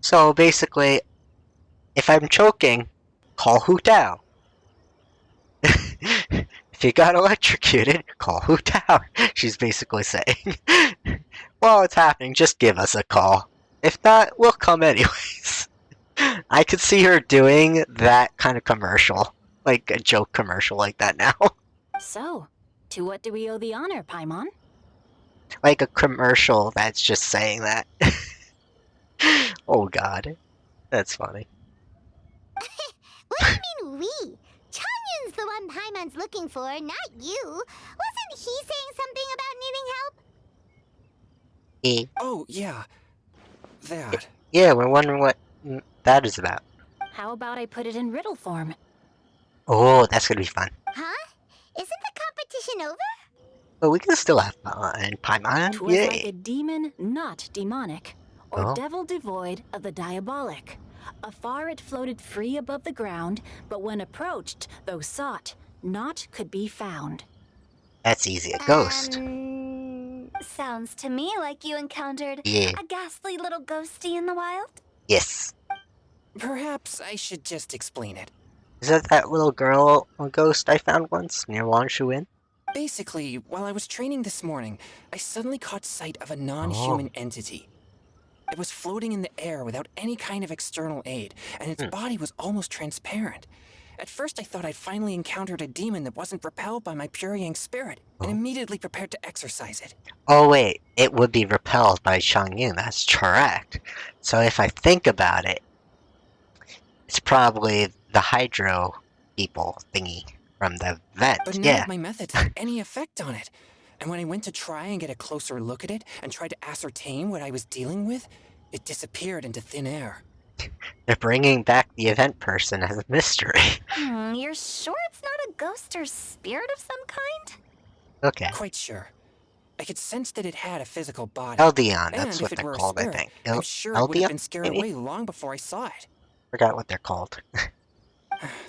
So basically, if I'm choking, call Hu Tao. If you got electrocuted, call Hu Tao. She's basically saying, while it's happening, just give us a call. If not, we'll come anyways. I could see her doing that kind of commercial. Like a joke commercial like that now. So, to what do we owe the honor, Paimon? Like a commercial that's just saying that. Oh god. That's funny. What do you mean we? Changyun's the one Paimon's looking for, not you. Wasn't he saying something about needing help? Oh, yeah. That. Yeah, we're wondering what that is about. How about I put it in riddle form? Oh, that's gonna be fun. Huh? Isn't the competition over? But we can still have fun, Paimon. 'Twas Yay. like a demon not demonic, or Oh. devil devoid of the diabolic. Afar it floated free above the ground, but when approached, though sought, naught could be found. That's easy, a ghost. Sounds to me like you encountered Yeah. a ghastly little ghosty in the wild. Yes. Perhaps I should just explain it. Is that little girl a ghost I found once near Wanshuin? Basically, while I was training this morning, I suddenly caught sight of a non-human entity. It was floating in the air without any kind of external aid, and its body was almost transparent. At first I thought I'd finally encountered a demon that wasn't repelled by my pure yang spirit, and immediately prepared to exorcise it. Oh wait, it would be repelled by Changyun, that's correct. So if I think about it, it's probably the Hydro people thingy from the vent, But none yeah. of my methods had any effect on it. And when I went to try and get a closer look at it and tried to ascertain what I was dealing with, it disappeared into thin air. They're bringing back the event person as a mystery. You're sure it's not a ghost or spirit of some kind? Okay. Quite sure. I could sense that it had a physical body. Eldion, And that's if what it they're were a called, I spirit, think. I'm sure it would have Eldion, been scared maybe? away long before I saw it. Forgot what they're called.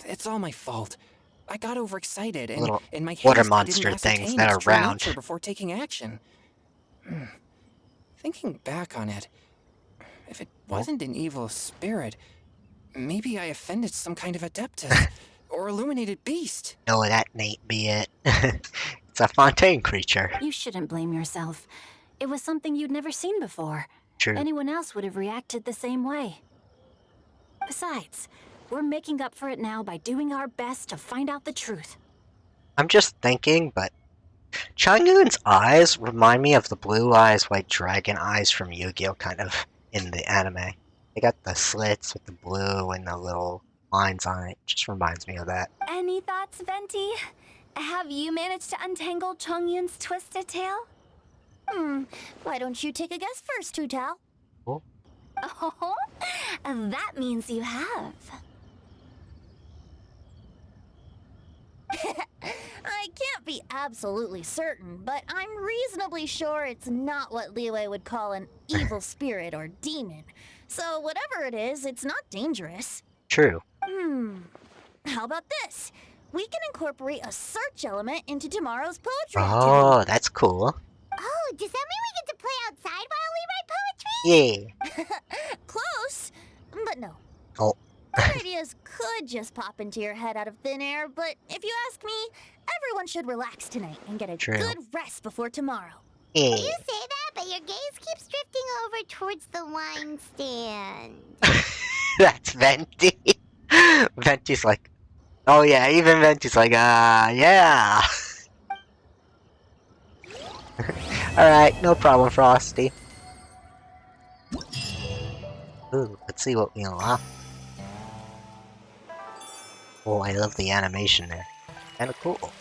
It's all my fault. I got overexcited, and Little in my water haste, I didn't monster things ascertain that its are true round. nature before taking action. Thinking back on it, if it wasn't an evil spirit, maybe I offended some kind of adeptus or illuminated beast. No, that ain't be it. It's a Fontaine creature. You shouldn't blame yourself. It was something you'd never seen before. True. Anyone else would have reacted the same way. Besides, we're making up for it now by doing our best to find out the truth. I'm just thinking, but Changyun's eyes remind me of the blue eyes, white dragon eyes from Yu-Gi-Oh! Kind of in the anime. They got the slits with the blue and the little lines on it. Just reminds me of that. Any thoughts, Venti? Have you managed to untangle Chongyun's twisted tail? Why don't you take a guess first, Hu Tao? Oh. Oh, that means you have. I can't be absolutely certain, but I'm reasonably sure it's not what Liyue would call an evil spirit or demon. So whatever it is, it's not dangerous. True. How about this? We can incorporate a search element into tomorrow's poetry Oh, that's cool. Oh, does that mean we get to play outside while we write poetry? Yeah. Close, but no. Oh. Good ideas could just pop into your head out of thin air, but if you ask me, everyone should relax tonight and get a True. good rest before tomorrow. Yeah. You say that, but your gaze keeps drifting over towards the wine stand. That's Venti. Venti's like, oh yeah, even Venti's like, yeah. Alright, no problem, Frosty. Ooh, let's see what we unlock. Oh, I love the animation there. Kinda cool.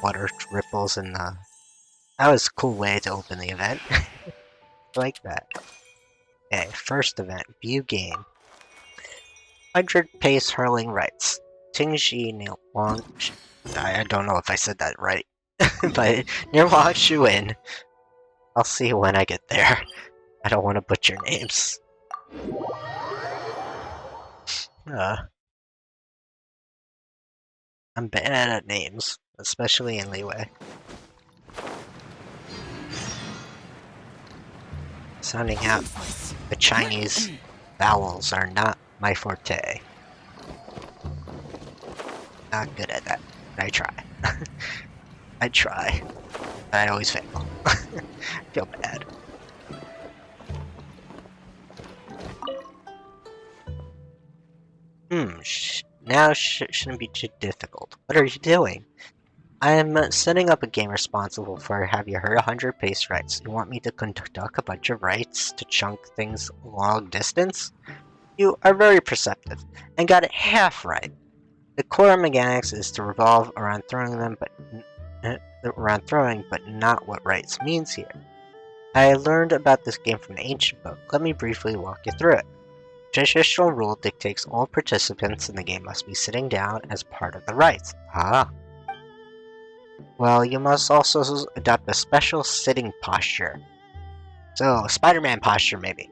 Water ripples in the... That was a cool way to open the event. I like that. Okay, first event, view game. 100 pace hurling rights. Tingji near Wang... I don't know if I said that right. But near Wang Shuin. I'll see when I get there. I don't want to butcher names. I'm bad at names, especially in Liyue. Sounding out the Chinese vowels are not my forte. Not good at that, but I try. I try. But I always fail. Feel bad. Now shouldn't be too difficult. What are you doing? I'm setting up a game responsible for Have You Heard 100 pace rights. You want me to conduct a bunch of rights to chunk things long distance? You are very perceptive, and got it half right. The core mechanics is to revolve around throwing but not what rights means here. I learned about this game from an ancient book. Let me briefly walk you through it. Traditional rule dictates all participants in the game must be sitting down as part of the rites. Well, you must also adopt a special sitting posture. So, Spider-Man posture maybe.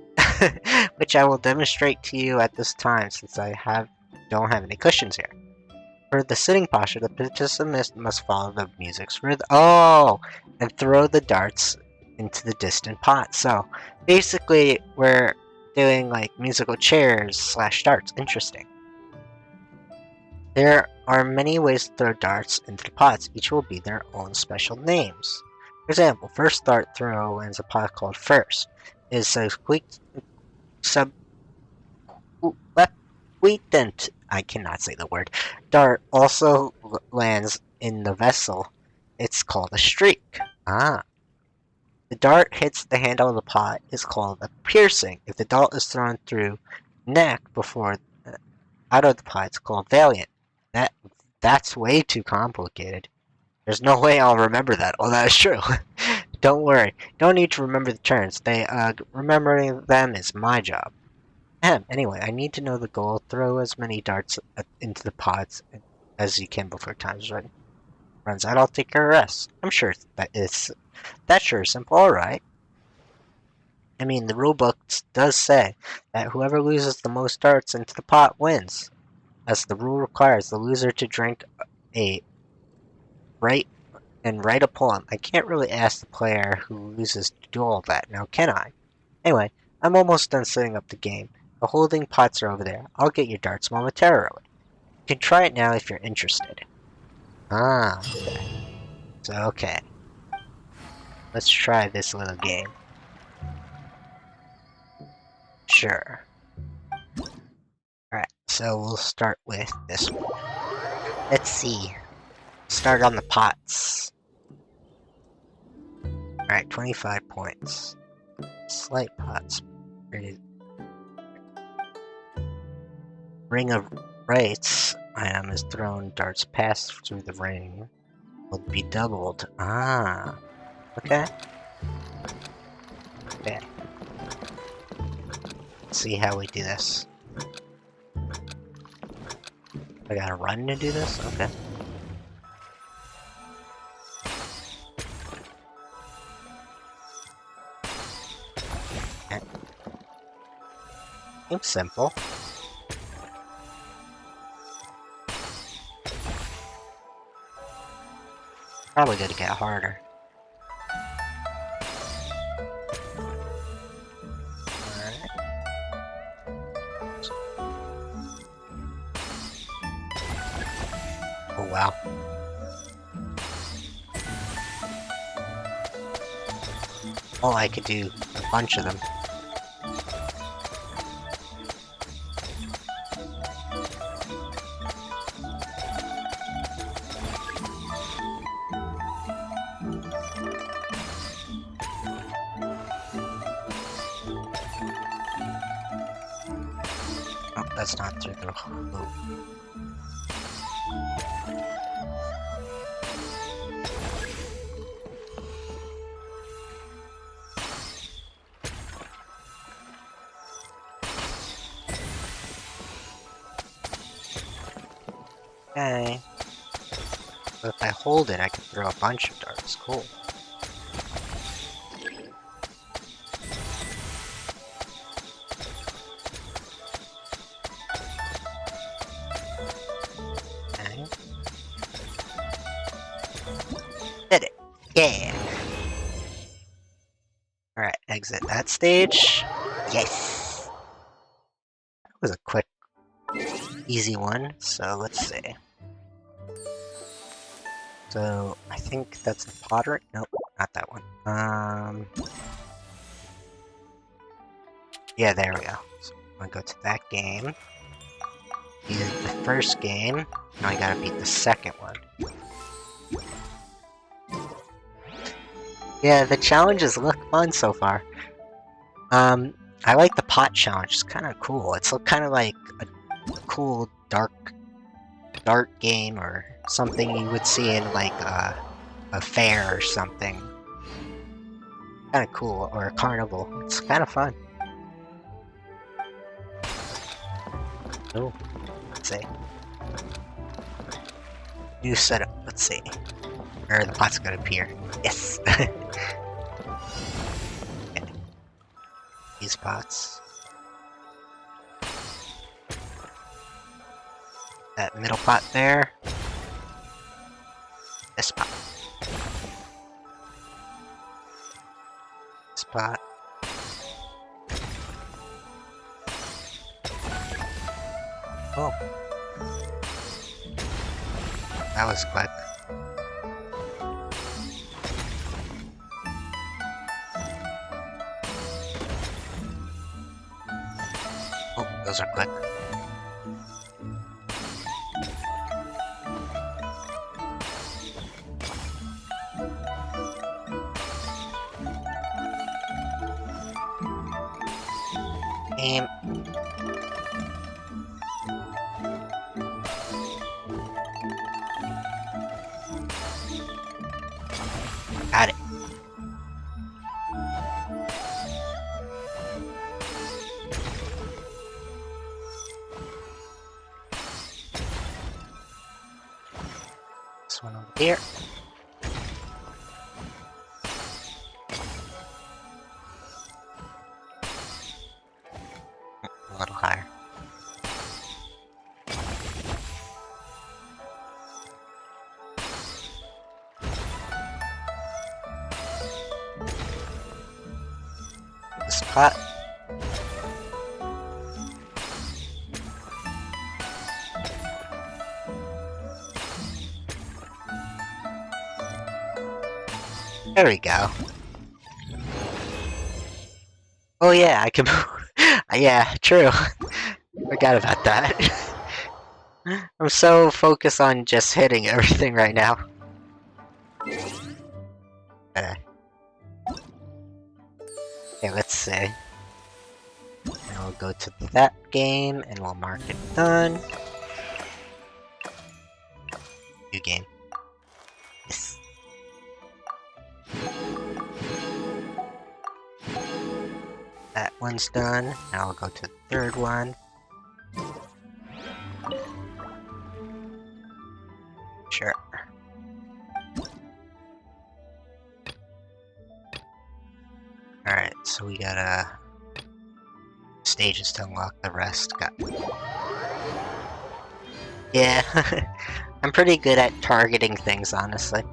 Which I will demonstrate to you at this time since I don't have any cushions here. For the sitting posture, the participant must follow the music's rhythm. Oh! And throw the darts into the distant pot. So, basically, we're doing like musical chairs / darts. Interesting. There are many ways to throw darts into the pots. Each will be their own special names. For example, first dart throw lands a pot called first. It is subsequent. I cannot say the word. Dart also lands in the vessel. It's called a streak. The dart hits the handle of the pot is called a piercing. If the dart is thrown through neck before out of the pot, it's called valiant. That's way too complicated. There's no way I'll remember that. Oh, that is true. Don't worry. Don't need to remember the turns. Remembering them is my job. Anyway, I need to know the goal. Throw as many darts into the pods as you can before time's runs out. I'll take care of the rest. I'm sure that's sure simple. All right. I mean, the rulebook does say that whoever loses the most darts into the pot wins, as the rule requires the loser to drink a write a poem. I can't really ask the player who loses to do all that, now can I? Anyway, I'm almost done setting up the game. The holding pots are over there. I'll get your darts momentarily. You can try it now if you're interested. Ah, okay. So, okay. Let's try this little game. Sure. Alright, so we'll start with this one. Let's see. Start on the pots. Alright, 25 points. Slight pots. Ring of Rights item is thrown. Darts pass through the ring will be doubled. Ah. Okay. Okay. Let's see how we do this. I gotta run to do this? Okay. Okay. Seems simple. Probably gonna get harder. Alright. Oh wow. Oh, I could do a bunch of them. Oh, that's not through the loop. Okay. But if I hold it, I can throw a bunch of darts. Cool. Okay. Did it. Yeah. Alright, exit that stage. Yes! That was a quick, easy one, so let's see. So, I think that's the pottery. Nope, not that one. Yeah, there we go. So, I'm gonna go to that game. Beat the first game. Now I gotta beat the second one. Yeah, the challenges look fun so far. I like the pot challenge. It's kind of cool. It's kind of like a cool dark game or something you would see in like a fair or something. Kind of cool, or a carnival. It's kind of fun. Oh, let's see. New setup. Let's see. Where the pot's gonna appear. Yes. Okay. These pots. That middle pot there. This pot. This pot. Oh. That was quick. Oh, those are quick. Aim. Got it. this one over here. A little higher. This pot. There we go. Oh yeah, I can move. Yeah, true. Forgot about that. I'm so focused on just hitting everything right now. Okay, let's see. And we'll go to that game and we'll mark it done. New game. Yes. That one's done. Now I'll go to the third one. Sure. Alright, so we got stages to unlock the rest. Yeah, I'm pretty good at targeting things, honestly.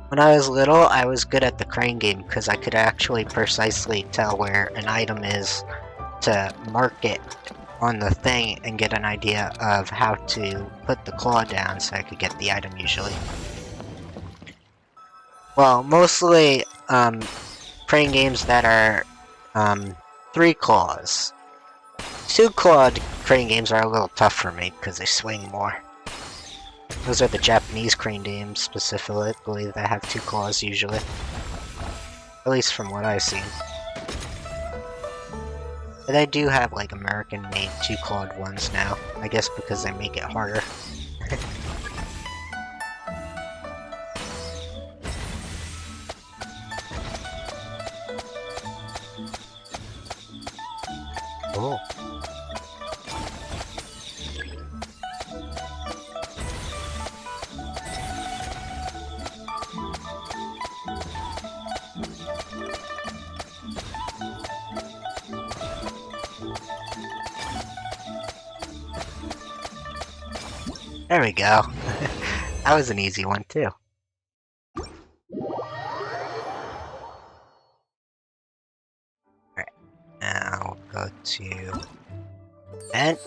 When I was little, I was good at the crane game because I could actually precisely tell where an item is to mark it on the thing and get an idea of how to put the claw down so I could get the item usually. Well, mostly crane games that are 3 claws. 2-clawed crane games are a little tough for me because they swing more. Those are the Japanese crane games specifically that have 2 claws usually. At least from what I've seen. But I do have like American-made 2-clawed ones now. I guess because they make it harder. Oh. There we go. That was an easy one too. Alright, now we'll go to event.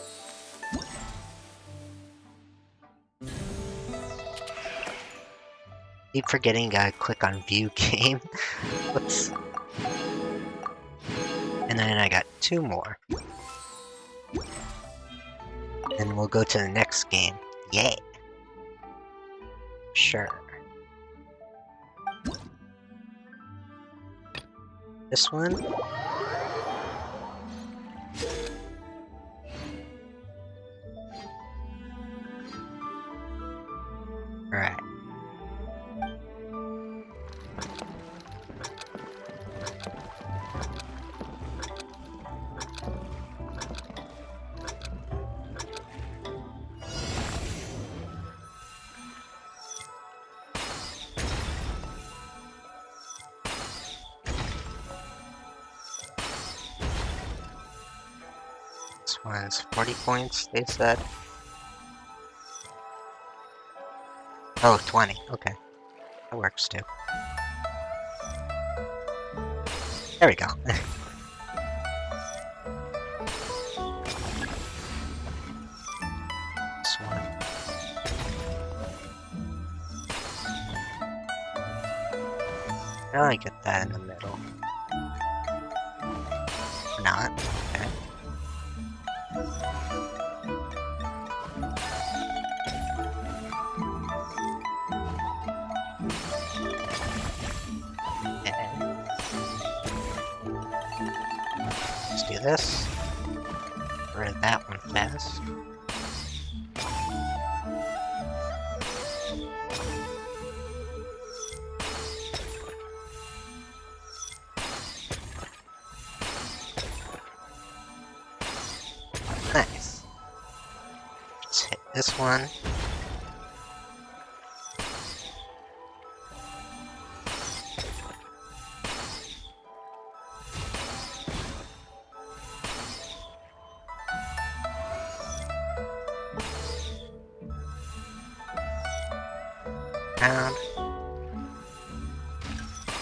Keep forgetting gotta click on view game. Whoops. And then I got 2 more. And we'll go to the next game. Yay! Sure. This one? Alright. This one's 40 points, they said. Oh, 20. Okay. That works too. There we go. This one. Now I get that in the middle. Not. Okay. Let's do this. Get rid of that one fast. Nice. Let's hit this one. around.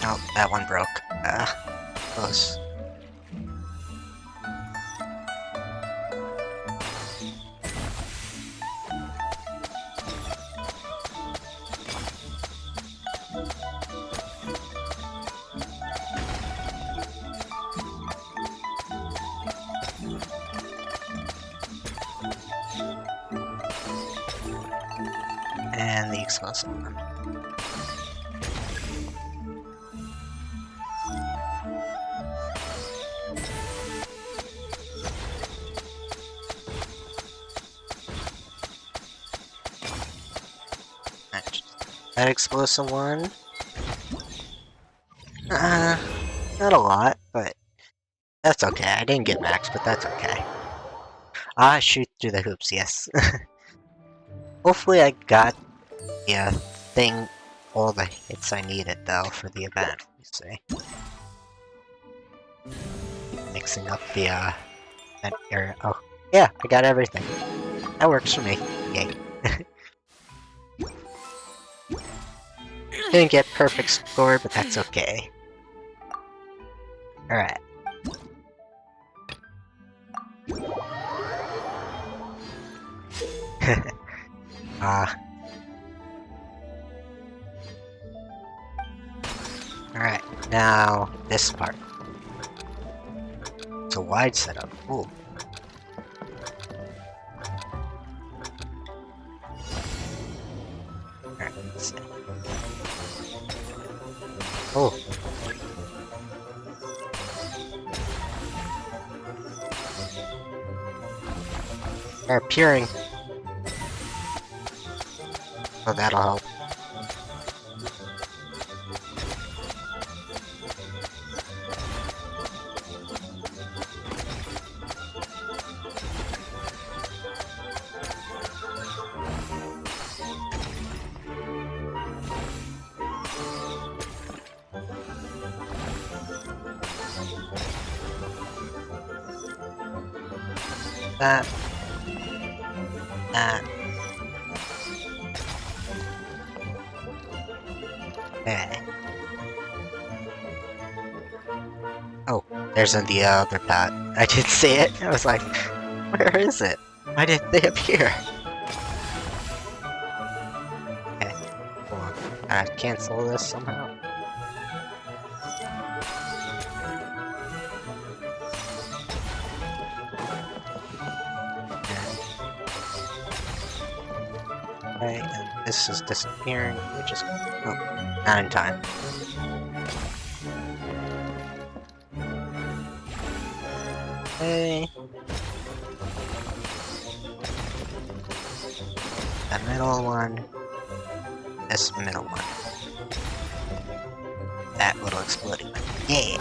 Oh, that one broke. Close. And the explosive one. That explosive one. Not a lot, but that's okay. I didn't get max, but that's okay. Ah, shoot through the hoops, yes. Hopefully I got the thing, all the hits I needed though for the event. Let's see. Mixing up the that area. Oh, yeah, I got everything. That works for me. Yay. Didn't get perfect score, but that's okay. Alright. Alright, now this part. It's a wide setup. Ooh. Alright, let's see. Oh. They're appearing. Oh, that'll help. That. Okay. Oh, there's the other path. I did see it. I was like, where is it? Why didn't they appear? Okay, hold on. Cancel this somehow. Okay, and this is disappearing, which is... oh, not in time. Okay. The middle one. This middle one. That little exploding one. Yeah!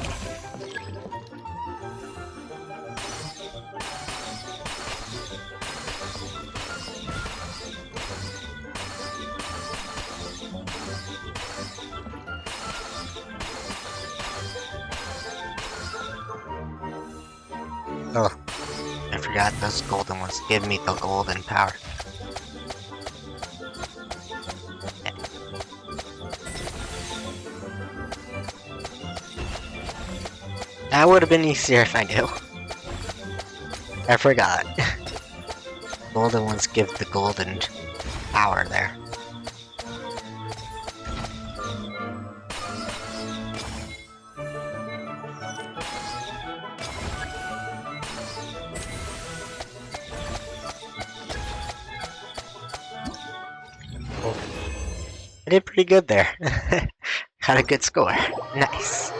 Oh, I forgot those golden ones give me the golden power. Okay. That would have been easier if I knew. I forgot. Golden ones give the golden power there. I did pretty good there. Got a good score. Nice.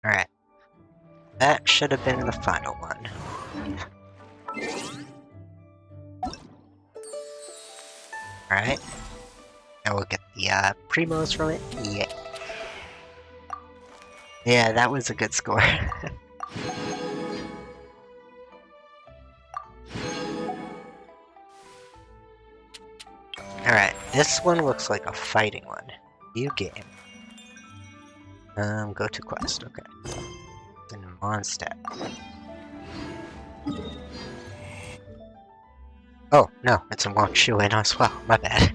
Alright. That should have been the final one. Alright. Now we'll get the primos from it. Yeah. Yeah, that was a good score. Alright, this one looks like a fighting one. New game. Go to quest, okay. Then Mondstadt. Oh, no, it's in Wangshu as well. My bad.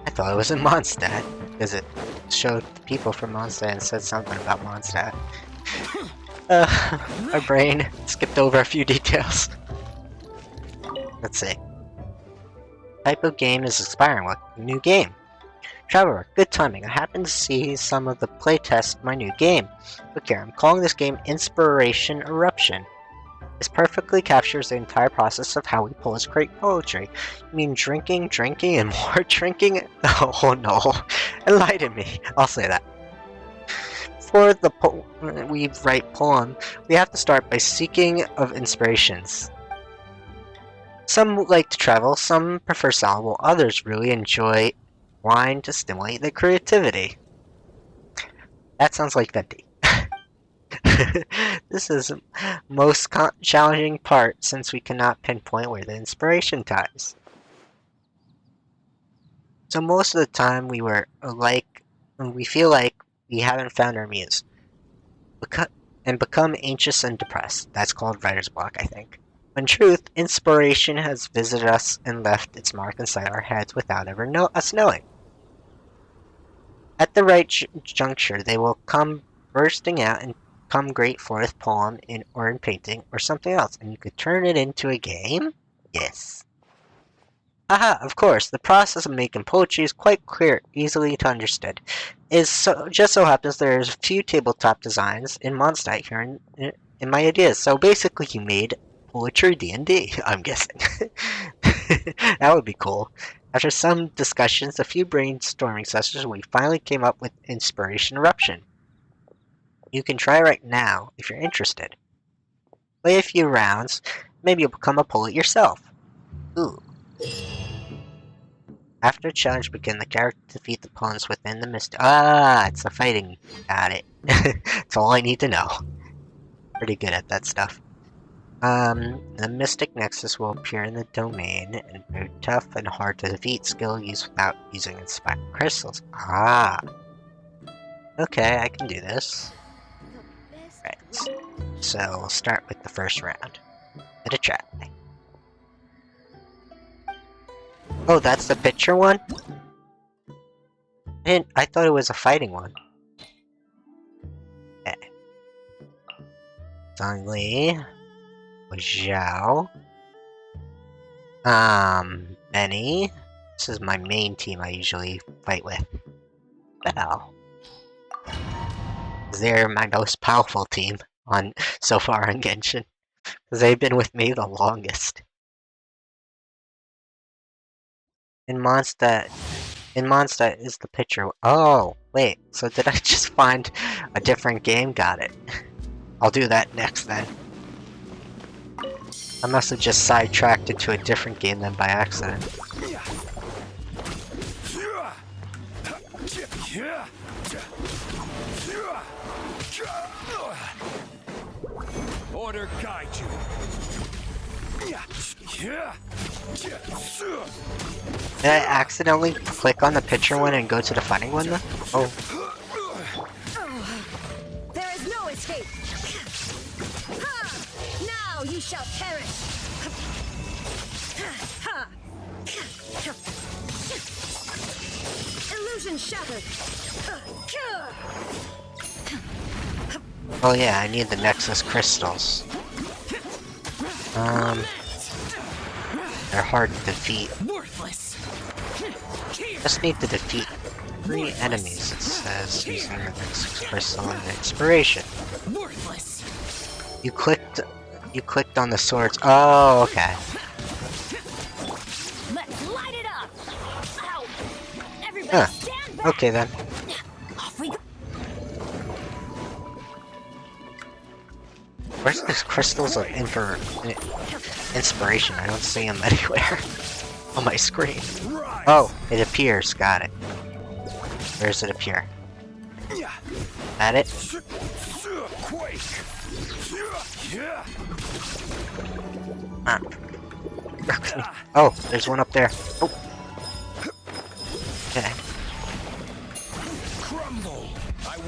I thought it was in Mondstadt, because it showed the people from Mondstadt and said something about Mondstadt. My brain skipped over a few details. Let's see. Type of game is expiring. What new game? Traveler, good timing. I happened to see some of the playtests of my new game. Look here, I'm calling this game Inspiration Eruption. This perfectly captures the entire process of how we poets create poetry. You mean drinking, and more drinking? Oh no. Enlighten me. I'll say that. For we write poem, we have to start by seeking of inspirations. Some like to travel, some prefer sound, while others really enjoy wine to stimulate their creativity. That sounds like Venti. This is the most challenging part since we cannot pinpoint where the inspiration ties. So most of the time we feel like we haven't found our muse. And become anxious and depressed. That's called writer's block, I think. In truth, inspiration has visited us and left its mark inside our heads without ever us knowing. At the right juncture, they will come bursting out and come great forth poem or in painting or something else, and you could turn it into a game? Yes. Aha, of course, the process of making poetry is quite clear, easily to understand. Just so happens there's a few tabletop designs in Mondstadt here in my ideas, so basically you made poetry D&D, I'm guessing. That would be cool. After some discussions, a few brainstorming sessions, we finally came up with Inspiration Eruption. You can try right now if you're interested. Play a few rounds, maybe you'll become a poet yourself. Ooh. After a challenge begins, the character defeat the opponents within the mystic. Ah, it's a fighting. Got it. That's all I need to know. Pretty good at that stuff. The Mystic Nexus will appear in the domain, and very tough and hard to defeat skill used without using inspect crystals. Ah. Okay, I can do this. Right. So we'll start with the first round. Hit a try. Oh, that's the picture one? I thought it was a fighting one. Okay. Zhongli. Zhao. Benny. This is my main team I usually fight with. Bell. They're my most powerful team so far on Genshin. Because they've been with me the longest. In Mondstadt is the picture. Oh, wait. So did I just find a different game? Got it. I'll do that next then. I must have just sidetracked into a different game than by accident. Order guide you. Did I accidentally click on the picture one and go to the fighting one then? Oh. There is no escape. Now you shall perish. Illusion shattered. Oh yeah, I need the Nexus crystals. They're hard to defeat. Just need to defeat 3 enemies, it says, using the Nexus crystal and inspiration. You clicked on the swords. Oh, okay. Let's light it up. Ow. Everybody Huh. stand back. Okay then. Off we go. Where's these crystals of inspiration? I don't see them anywhere on my screen. Oh, it appears. Got it. Where does it appear? At it? Ah. Oh, there's one up there. Oh. Okay.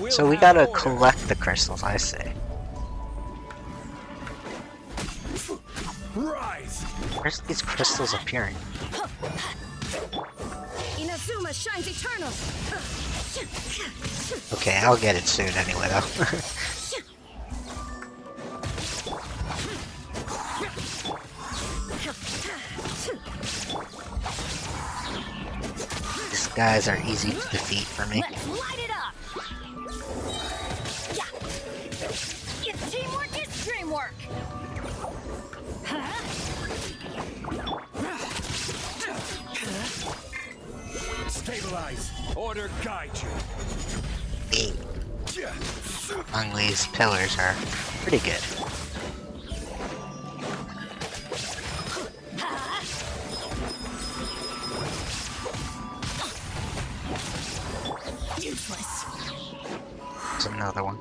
So we gotta collect the crystals, I say. Rise! Where's these crystals appearing? Inazuma shines eternal. Okay, I'll get it soon anyway, though. These guys are easy to defeat for me. Let's light it up. Yeah. If teamwork is dreamwork. Stabilize. Order guide you. Among these pillars are pretty good. Useless. There's another one.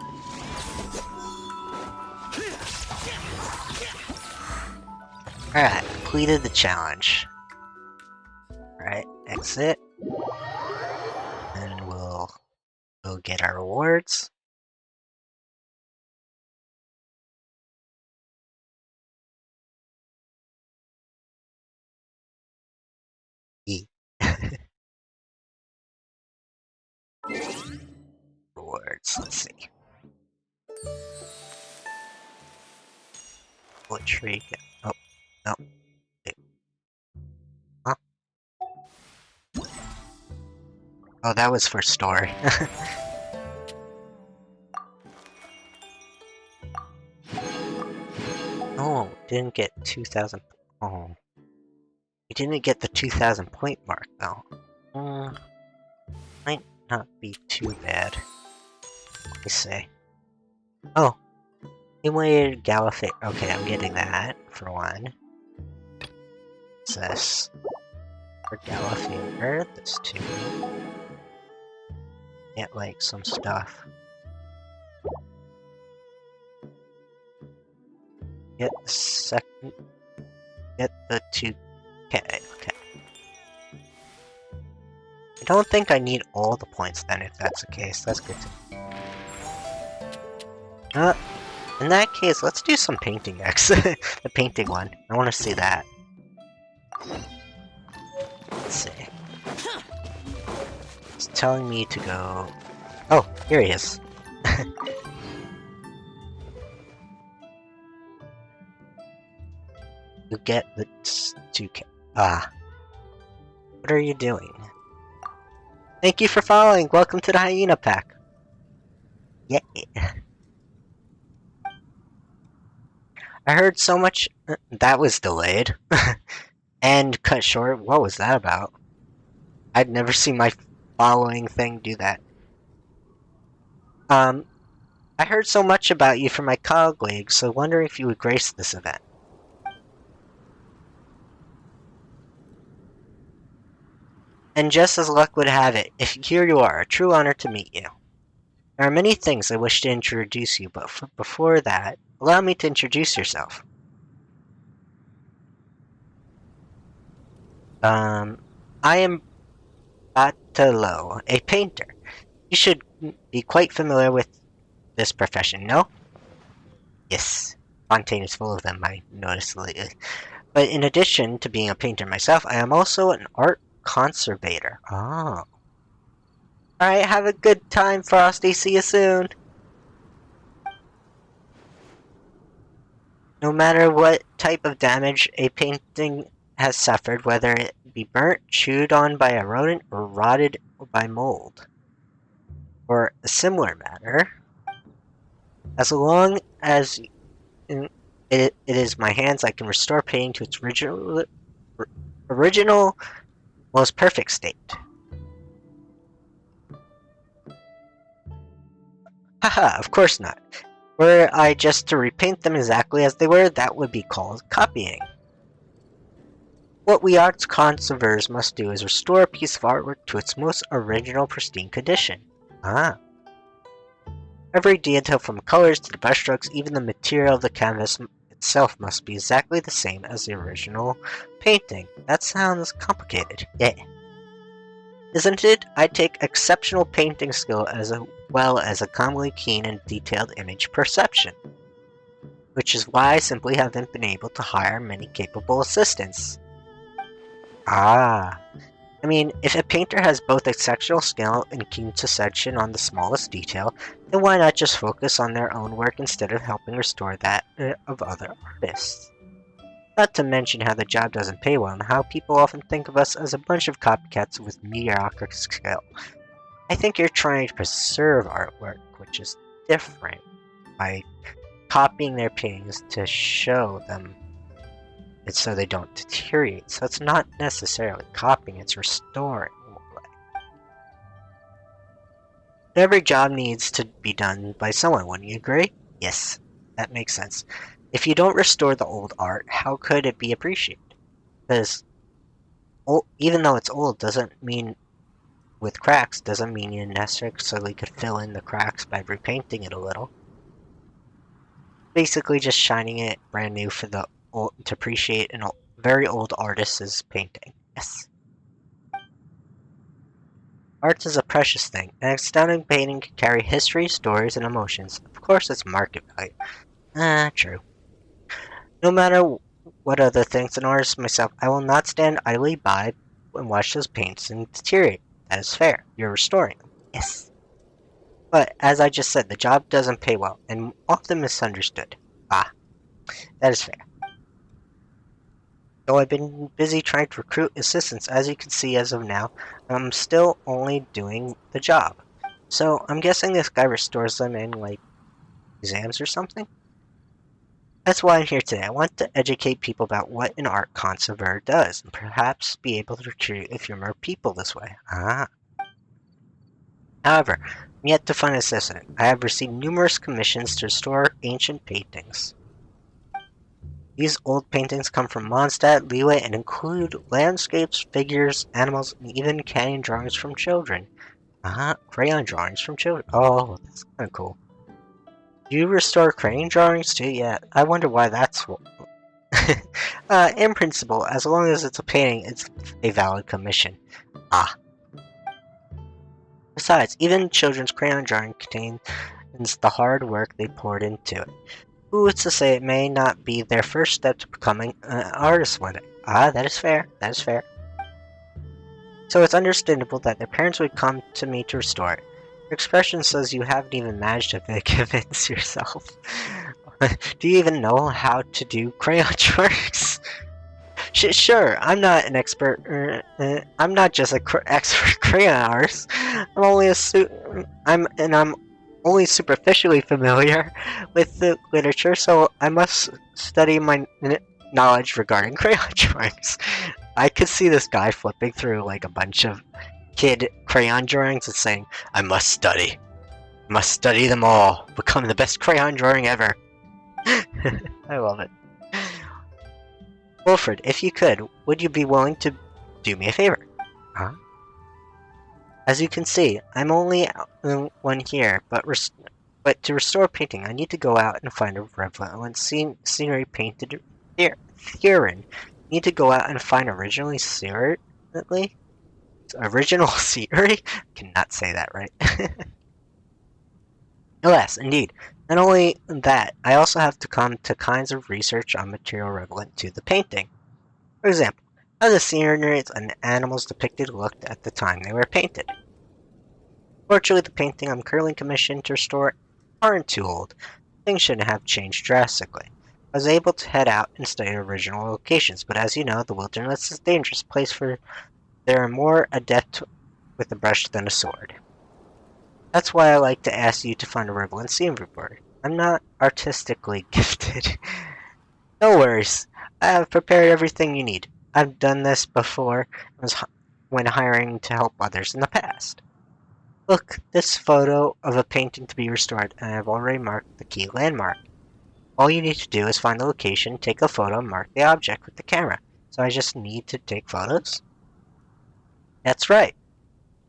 Alright, completed the challenge. Alright, exit. And we'll go get our rewards. Rewards, let's see. What tree? Oh, no. Wait. Huh? Oh, that was for story. Oh, didn't get 2,000. Oh. We didn't get the 2,000 point mark, though. Might not be too bad. Let me see. Oh. Simulated Gallifate. Okay, I'm getting that, for one. What's this? For Gallifate, that's 2. Get, like, some stuff. Get the second... Get the 2... Okay. I don't think I need all the points then, if that's the case. That's good to... in that case, let's do some painting next. The painting one. I want to see that. Let's see. It's telling me to go... Oh, here he is. You get the 2K. Ah. What are you doing? Thank you for following! Welcome to the Hyena Pack! Yeah. I heard so much... that was delayed. And cut short. What was that about? I'd never seen my following thing do that. I heard so much about you from my colleagues, so wondering if you would grace this event. And just as luck would have it, here you are, a true honor to meet you. There are many things I wish to introduce you, but before that, allow me to introduce yourself. I am Batalo, a painter. You should be quite familiar with this profession, no? Yes. Fontaine is full of them, I noticed lately. But in addition to being a painter myself, I am also an art conservator. Oh. Alright, have a good time, Frosty. See you soon. No matter what type of damage a painting has suffered, whether it be burnt, chewed on by a rodent, or rotted by mold, or a similar matter, as long as it is my hands, I can restore painting to its original most perfect state. Haha, of course not. Were I just to repaint them exactly as they were, that would be called copying. What we art conservators must do is restore a piece of artwork to its most original pristine condition. Ah. Every detail from colors to the brushstrokes, even the material of the canvas itself must be exactly the same as the original painting. That sounds complicated. Yeah. Isn't it? I take exceptional painting skill as well as a calmly keen and detailed image perception. which is why I simply haven't been able to hire many capable assistants. Ah. I mean, if a painter has both exceptional skill and keen attention on the smallest detail, then why not just focus on their own work instead of helping restore that of other artists? Not to mention how the job doesn't pay well and how people often think of us as a bunch of copycats with mediocre skill. I think you're trying to preserve artwork, which is different, by copying their paintings to show them it's so they don't deteriorate. So it's not necessarily copying, it's restoring. Every job needs to be done by someone, wouldn't you agree? Yes, that makes sense. If you don't restore the old art, how could it be appreciated? Because even though it's old doesn't mean with cracks, doesn't mean you necessarily could fill in the cracks by repainting it a little. Basically just shining it brand new for the old, to appreciate a very old artist's painting. Yes. Art is a precious thing. An astounding painting can carry history, stories, and emotions. Of course it's market value. True. No matter what other things, an artist myself, I will not stand idly by and watch those paints and deteriorate. That is fair. You're restoring them. Yes. But, as I just said, the job doesn't pay well, and often misunderstood. Ah, that is fair. Though I've been busy trying to recruit assistants, as you can see as of now, I'm still only doing the job. So, I'm guessing this guy restores them in, like, exams or something? That's why I'm here today. I want to educate people about what an art conservator does, and perhaps be able to recruit a few more people this way. Ah. However, I'm yet to find an assistant. I have received numerous commissions to restore ancient paintings. These old paintings come from Mondstadt, Liyue, and include landscapes, figures, animals, and even canyon drawings from children. Crayon drawings from children. Oh, that's kind of cool. Do you restore crayon drawings too? Yeah, I wonder why that's... in principle, as long as it's a painting, it's a valid commission. Ah. Besides, even children's crayon drawing contains the hard work they poured into it. Who is to say it may not be their first step to becoming an artist one day? Ah, that is fair. That is fair. So it's understandable that their parents would come to me to restore it. Your expression says you haven't even managed to convince yourself. Do you even know how to do crayon drawings? Sure, I'm not an expert. I'm not just an expert crayon artist. I'm only superficially familiar with the literature, so I must study my knowledge regarding crayon drawings. I could see this guy flipping through like a bunch of kid crayon drawings and saying, "I must study them all, become the best crayon drawing ever." I love it. Wilfred, if you could, would you be willing to do me a favor? Huh? As you can see, I'm only one here, but to restore a painting, I need to go out and find a relevant scenery painted here. Theron. Need to go out and find original scenery? I cannot say that right. Alas, indeed. Not only that, I also have to come to kinds of research on material relevant to the painting. For example, how the sceneries and animals depicted looked at the time they were painted. Fortunately, the painting I'm currently commissioned to restore aren't too old. Things shouldn't have changed drastically. I was able to head out and study original locations, but as you know, the wilderness is a dangerous place for there are more adept with a brush than a sword. That's why I like to ask you to find a relevant scenery board. I'm not artistically gifted. No worries. I have prepared everything you need. I've done this before when hiring to help others in the past. Look, this photo of a painting to be restored, and I've already marked the key landmark. All you need to do is find the location, take a photo, and mark the object with the camera. So I just need to take photos? That's right.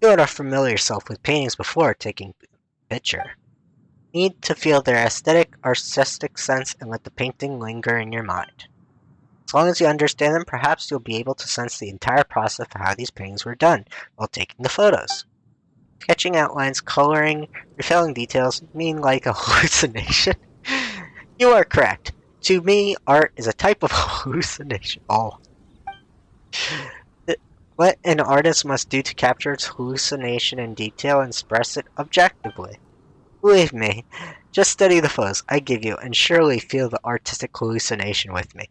You ought to familiar yourself with paintings before taking a picture. You need to feel their aesthetic, artistic sense and let the painting linger in your mind. As long as you understand them, perhaps you'll be able to sense the entire process of how these paintings were done while taking the photos. Sketching outlines, coloring, refilling details mean like a hallucination. You are correct. To me, art is a type of hallucination. Oh. What an artist must do to capture its hallucination in detail and express it objectively. Believe me, just study the photos I give you and surely feel the artistic hallucination with me.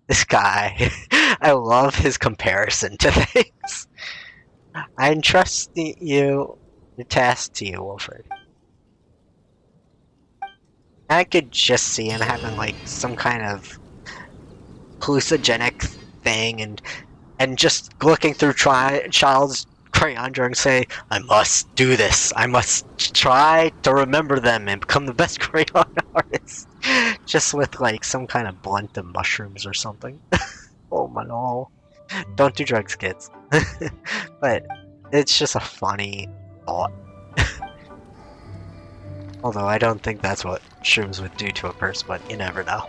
This guy. I love his comparison to things. I entrust the task to you, Wilfred. I could just see him having like some kind of hallucinogenic thing and just looking through Child's crayon drawing say, I must do this. I must try to remember them and become the best crayon artist. Just with like some kind of blunt of mushrooms or something. Oh my no. Don't do drugs, kids. But it's just a funny thought. Although I don't think that's what shrooms would do to a person, but you never know.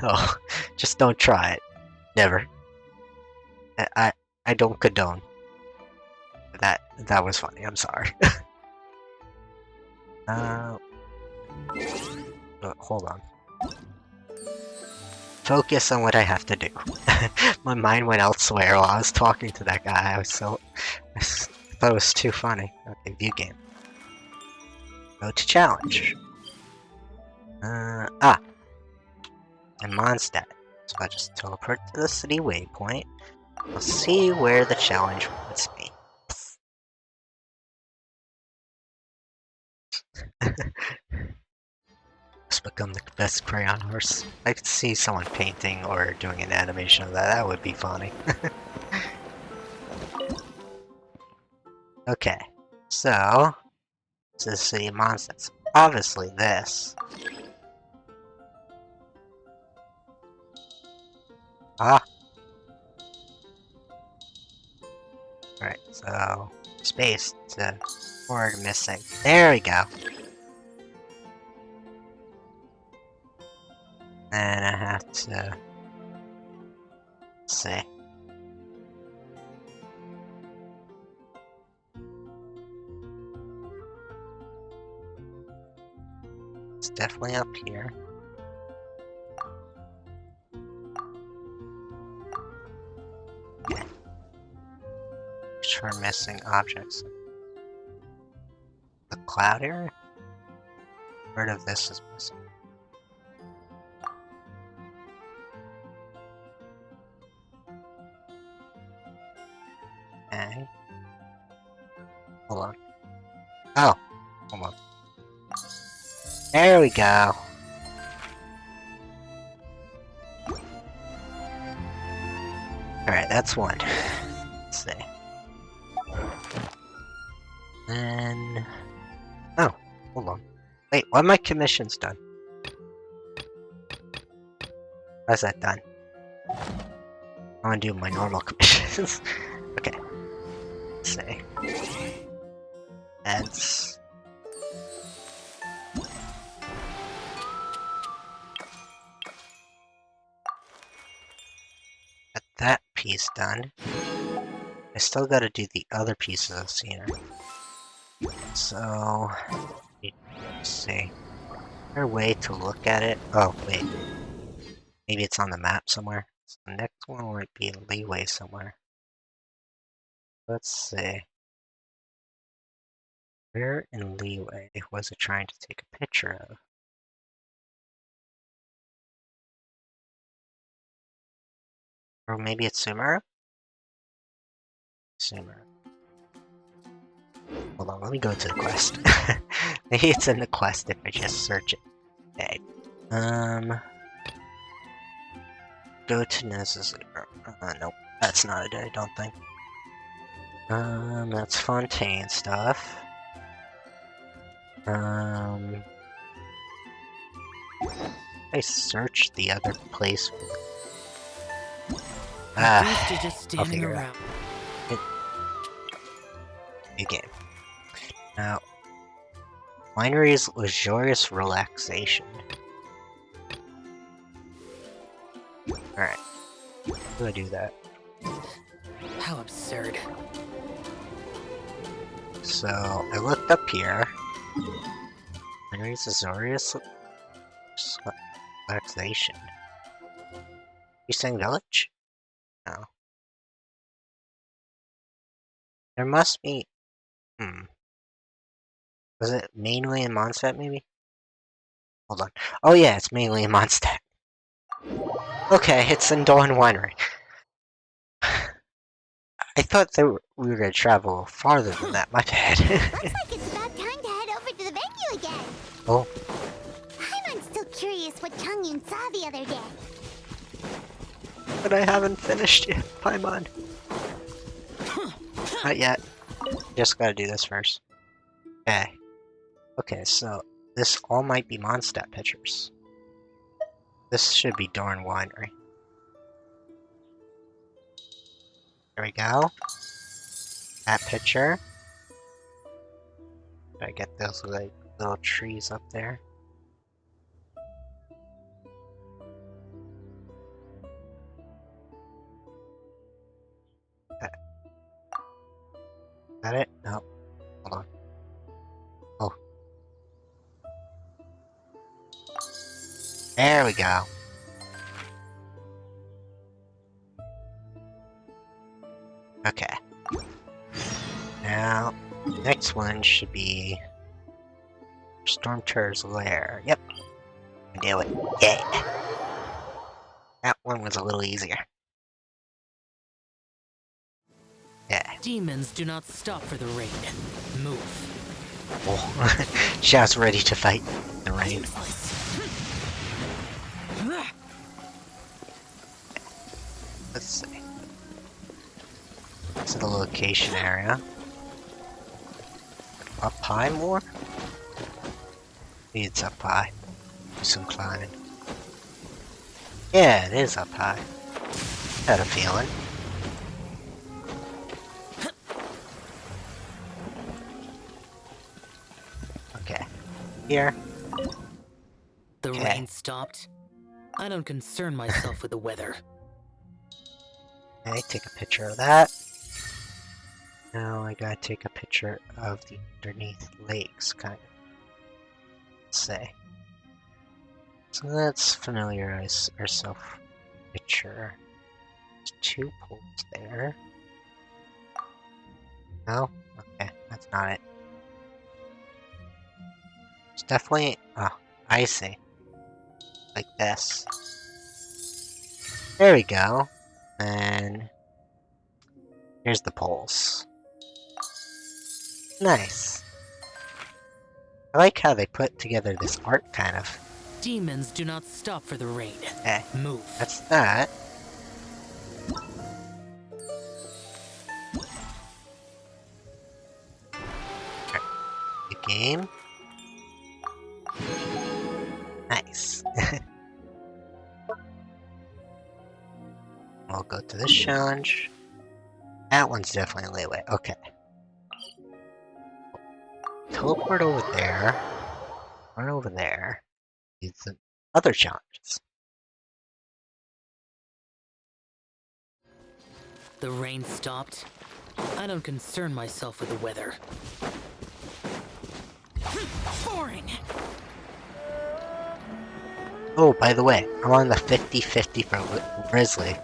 Oh, just don't try it. Never. I don't condone. That was funny. I'm sorry. Hold on. Focus on what I have to do. My mind went elsewhere while I was talking to that guy. I thought it was too funny. Okay, view game. Go to challenge. And Mondstadt. So I just teleport to the city waypoint. We'll see where the challenge puts me. Just become the best crayon horse. I could see someone painting or doing an animation of that. That would be funny. Okay, so this is the city of Mondstadt. Obviously, this. Alright, so space to word missing. There we go. And I have to see. It's definitely up here. Okay. Try missing objects. The cloud area? Part of this is missing. Okay. Hold on. Oh, hold on. There we go. Alright, that's one. Let's see. Then... Oh, hold on. Wait, why are my commissions done? How's that done? I want to do my normal commissions. Okay. Let's see. That's... Got that piece done. I still gotta do the other pieces of scenery. So... Let's see. Is there a way to look at it? Oh, wait. Maybe it's on the map somewhere. So the next one might be in leeway somewhere. Let's see. Where in leeway was it trying to take a picture of? Or maybe it's Sumeru? Sumeru. Hold on, let me go to the quest. Maybe it's in the quest if I just search it. Okay. Go to necessary. Nope, that's not it, I don't think. That's Fontaine stuff. I searched the other place. I'll figure it out. New game. Now, winery's luxurious relaxation. Alright. How do I do that? How absurd. So, I looked up here. Henry's Azorius relaxation. You saying village? No. There must be. Was it mainly in Mondstadt, maybe? Hold on. Oh yeah, it's mainly in Mondstadt. Okay, it's in Dorn Winery. I thought that we were gonna travel farther than that. My bad. Looks like it's about time to head over to the venue again. Oh. I'm still curious what Chongyun saw the other day. But I haven't finished yet, Paimon. Not yet. Just gotta do this first. Okay. Okay, so this all might be Mondstadt pictures. This should be Dorn Winery. There we go. That picture. Did I get those like little trees up there? That it? No. Hold on. Oh. There we go. Okay. Now, next one should be Stormtur's Lair. Yep. I knew it. Yeah. That one was a little easier. Yeah. Demons do not stop for the rain. Move. Oh. Xiao's ready to fight the rain. Let's see. This is the location area. Up high more? Maybe it's up high. Do some climbing. Yeah, it is up high. Had a feeling. Okay. Here. The Okay. rain stopped. I don't concern myself with the weather. Okay, take a picture of that. Now I gotta take a picture of the underneath lakes, kind of. Let's say. So let's familiarize ourselves with the picture. There's 2 poles there. No? Okay, that's not it. It's definitely... Oh, I see. Like this. There we go. And... here's the poles. Nice. I like how they put together this art, kind of. Demons do not stop for the rain. Okay, Move. that's that. Good game. Nice. We'll go to this challenge. That one's definitely leeway. Okay. Teleport over there. Run over there. Use the other challenges. The rain stopped. I don't concern myself with the weather. Boring. Oh, by the way, I'm on the 50-50 for Grizzly,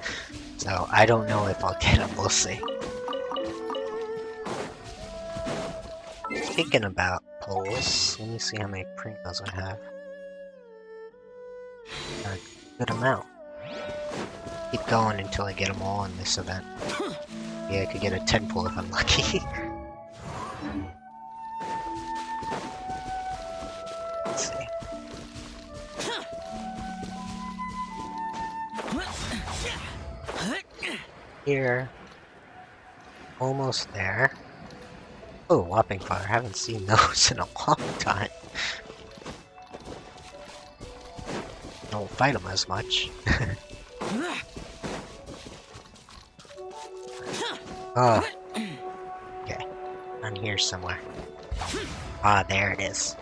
so I don't know if I'll get him. We'll see. Speaking about polls, let me see how many Pringles I have. A good amount. Keep going until I get them all in this event. Yeah, I could get a 10 pull if I'm lucky. Let's see. Here. Almost there. Oh, Whopping Fire. I haven't seen those in a long time. Don't fight them as much. Oh. Okay. I'm here somewhere. Ah, there it is.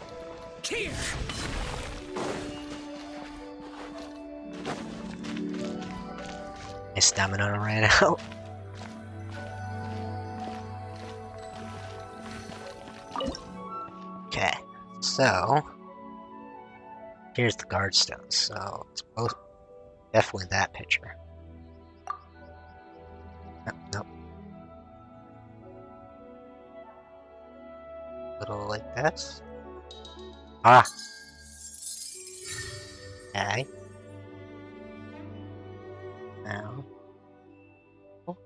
My stamina ran out. Okay, so Here's the guard stones, so it's both definitely that picture. Nope. Little like that. Ah. Okay. Now. Oh.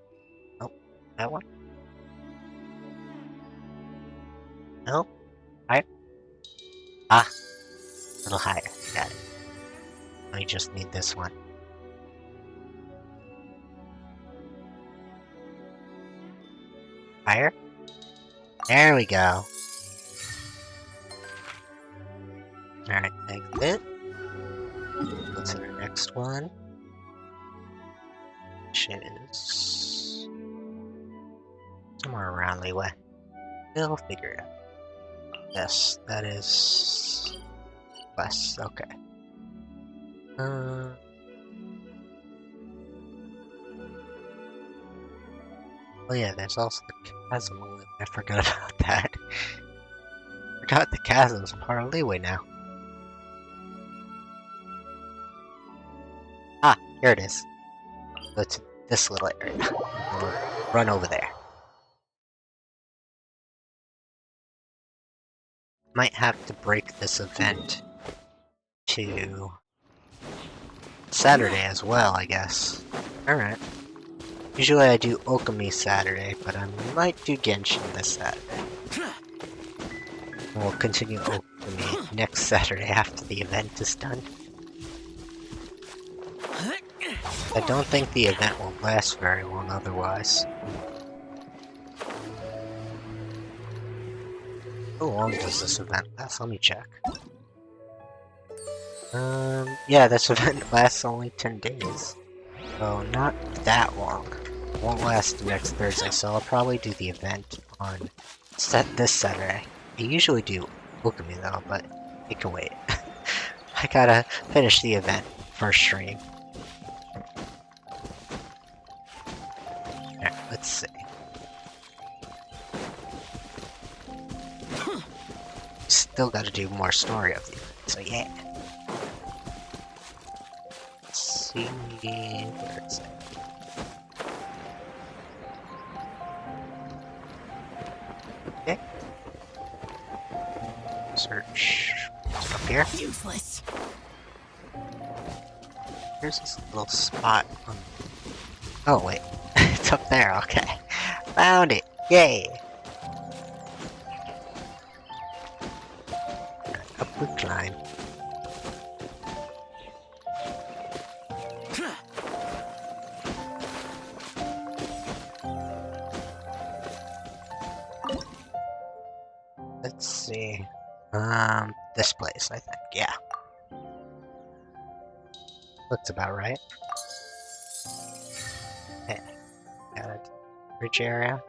Nope. That one. No. Higher. Ah. A little higher. Got it. I just need this one. Higher. There we go. Alright, exit. Go to the next one. Which is somewhere around Leeway. We'll figure it out. Yes, that is west. Okay. Oh yeah, there's also the chasm. I forgot about that. Forgot the chasm's part of Leeway now. Ah, here it is. Go to this little area. We'll run over there. Might have to break this event to Saturday as well, I guess. Alright. Usually I do Okami Saturday, but I might do Genshin this Saturday. We'll continue Okami next Saturday after the event is done. I don't think the event will last very long otherwise. How long does this event last? Let me check. Yeah, this event lasts only 10 days. So not that long. Won't last next Thursday, so I'll probably do the event on this Saturday. I usually do Okami though, but it can wait. I gotta finish the event first stream. Alright, let's see. Still gotta do more story of the event, so yeah. Let's see, where is it? Okay. Search. Is it up here? Useless. Here's this little spot on... Oh wait, it's up there, okay. Found it! Yay! Up we climb. Let's see. This place, I think, yeah. Looks about right. Okay. Got a bridge area.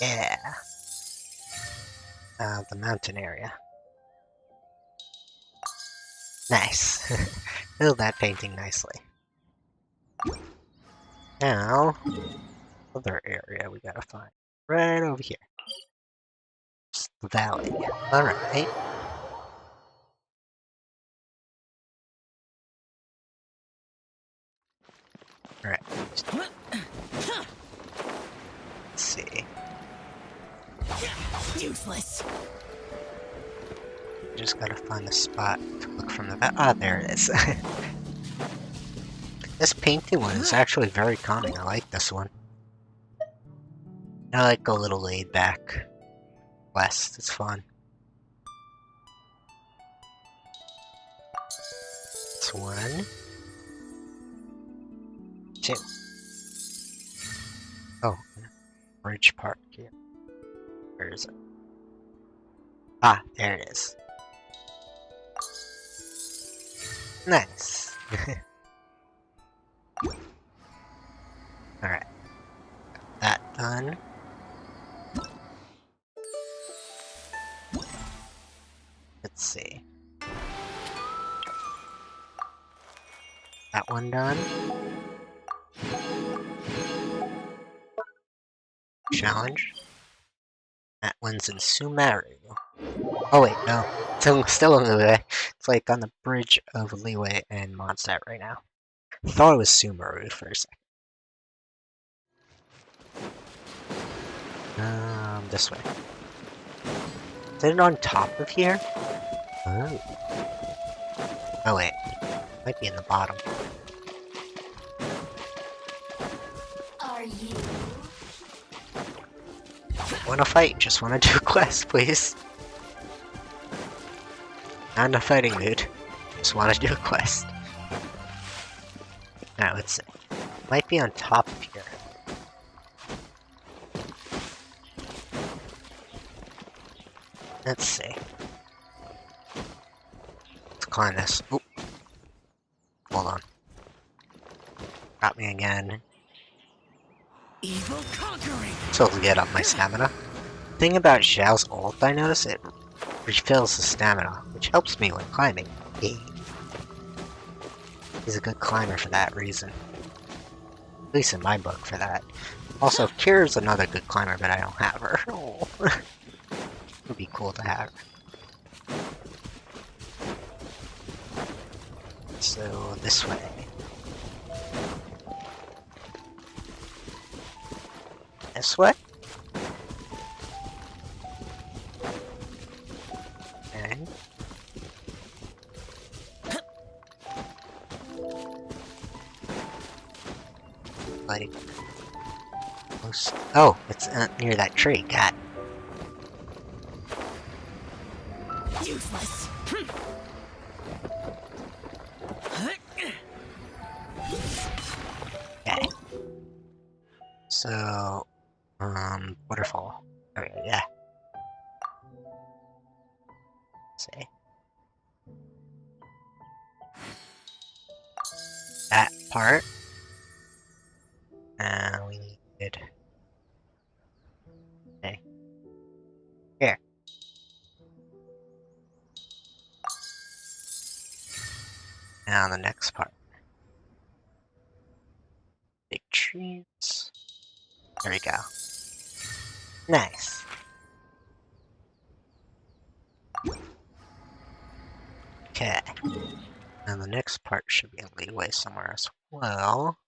Yeah. The mountain area. Nice. Build that painting nicely. Now, other area we gotta find. Right over here. It's the valley. Alright. Alright. Let's see. Useless. Just gotta find a spot to look from the back. Ah, there it is. This painting one is actually very calming. I like this one. I like a little laid back west. It's fun. It's 1, 2. Oh, bridge park here. Where is it? Ah, there it is. Nice. Alright. Got that done. Let's see. That one done. Challenge. That one's in Sumeru. Oh wait, no. Still on the way. It's like on the bridge of Leeway and Mondstadt right now. Thought it was Sumeru for a second. This way. Is it on top of here? Oh. Oh wait. Might be in the bottom. Are you? Wanna fight? Just wanna do a quest, please. Not in a fighting mood. Just wanna do a quest. Alright, let's see. Might be on top of here. Let's see. Let's climb this. Oop. Hold on. Got me again. Evil conquering. So to get up my stamina. Thing about Xiao's ult, I notice it refills the stamina, which helps me when climbing. He's a good climber for that reason. At least in my book for that. Also, Kira's another good climber, but I don't have her. Oh. Would be cool to have. So this way. This way? Okay. Like close. Oh, it's near that tree. God. Useless. Okay. So, waterfall. Okay, yeah. Let's see. That part. And we need... Okay. Here. Now the next part. Big trees. There we go. Nice. Okay. And the next part should be in Leeway somewhere as well.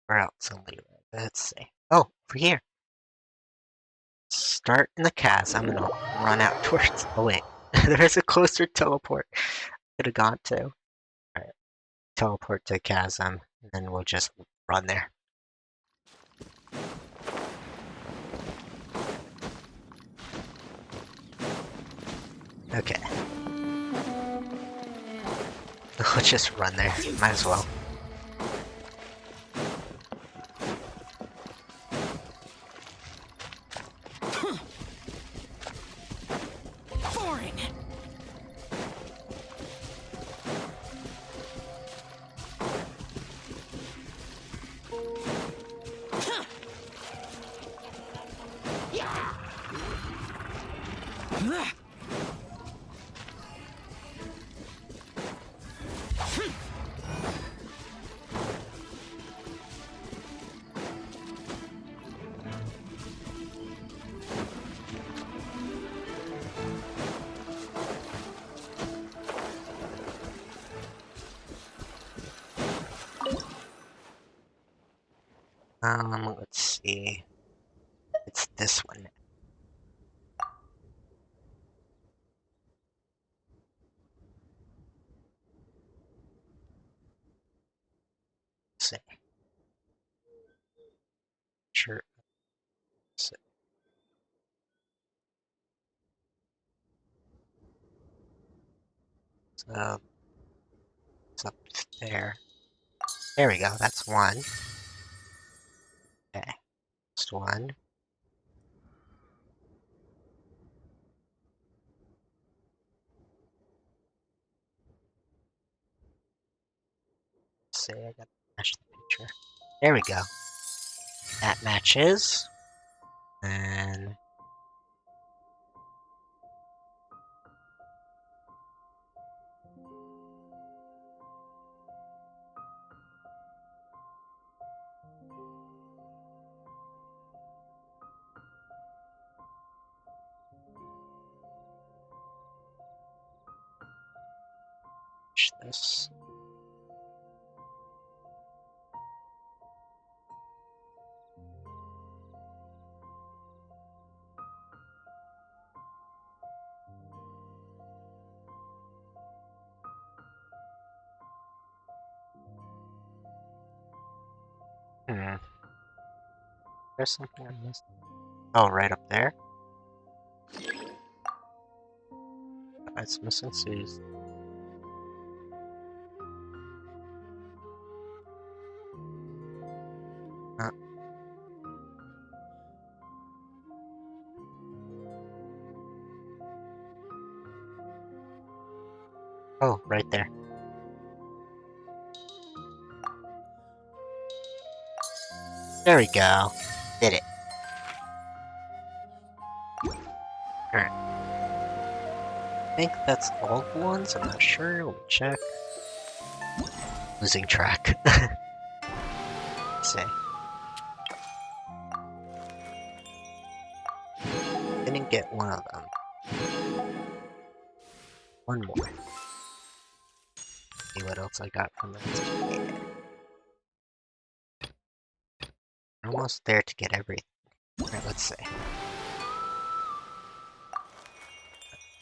Where else in Leeway? Let's see. Oh, over here. Start in the chasm and I'll run out towards... Oh wait, there's a closer teleport. Could have gone to. Alright. Teleport to chasm, and then we'll just run there. Okay. We'll just run there. Might as well. Boring. Let's see. It's this one. Let's see. Sure. So it's up there. There we go, that's one. Okay. Next one. Let's see, I gotta match the picture. There we go. That matches. And switch this. There's something I missed. Oh, right up there. It's missing C's. Oh, right there. There we go. Did it. Alright. I think that's all the ones. I'm not sure. Let me check. Losing track. Let's see. Didn't get one of them. One more. See what else I got from that. Yeah. Almost there to get everything. Alright, let's see.